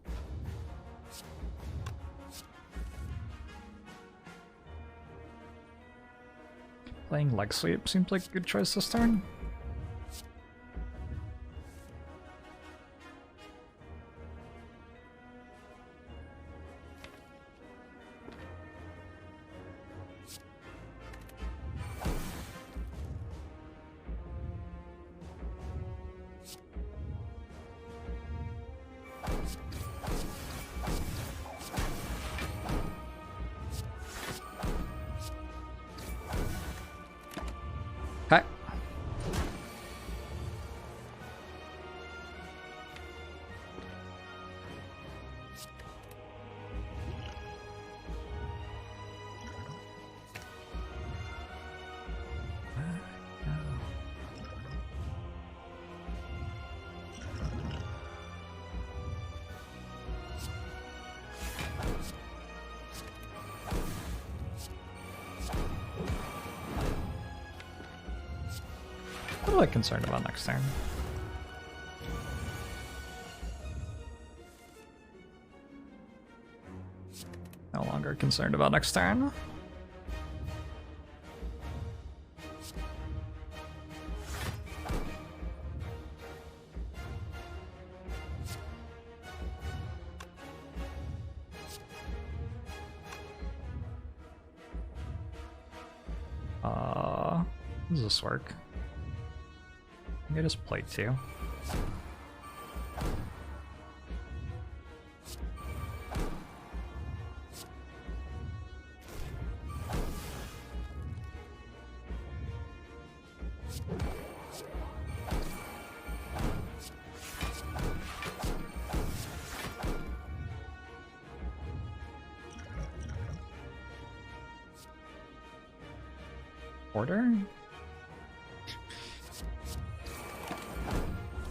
Playing Leg Sweep seems like a good choice this turn. Okay. What am I concerned about next turn? No longer concerned about next turn. How does this work? I just play two. Order?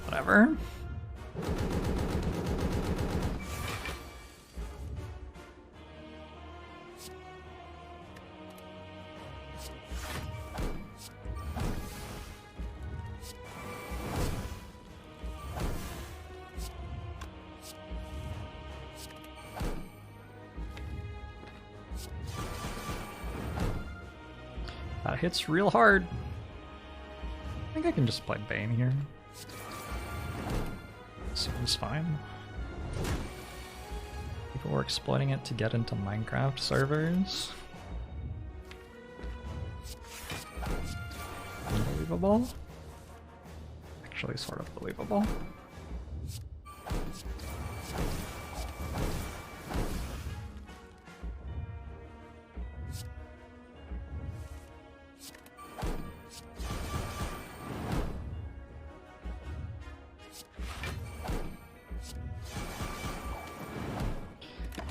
Whatever. That hits real hard. I think I can just play Bane here. Seems fine. People were exploiting it to get into Minecraft servers. Unbelievable. Actually, sort of believable.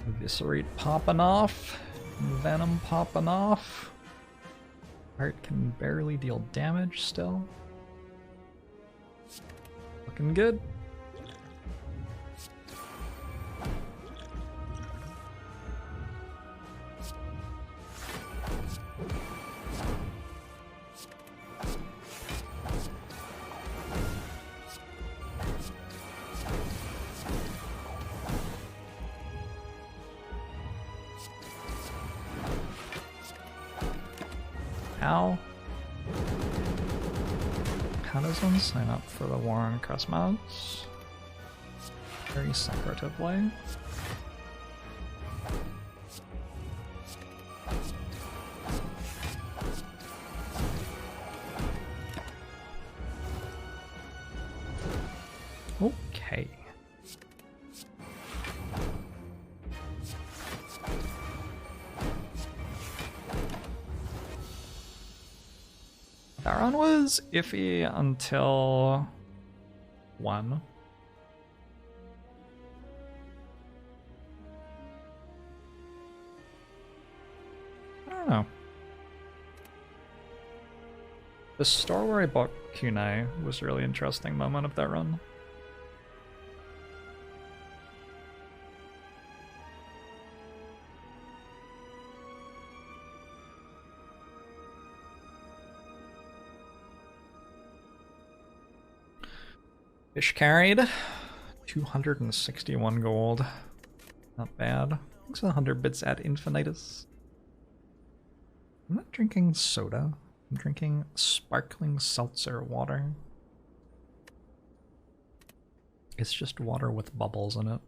Eviscerate popping off. Venom popping off. Heart can barely deal damage still. Looking good. How does one sign up for the War on Cosmos? Very secretively. Okay. That run was iffy until 1. I don't know. The store where I bought kunai was a really interesting moment of that run. Fish carried 261 gold. Not bad. Thanks for 100 bits at infinitus. I'm not drinking soda. I'm drinking sparkling seltzer water. It's just water with bubbles in it.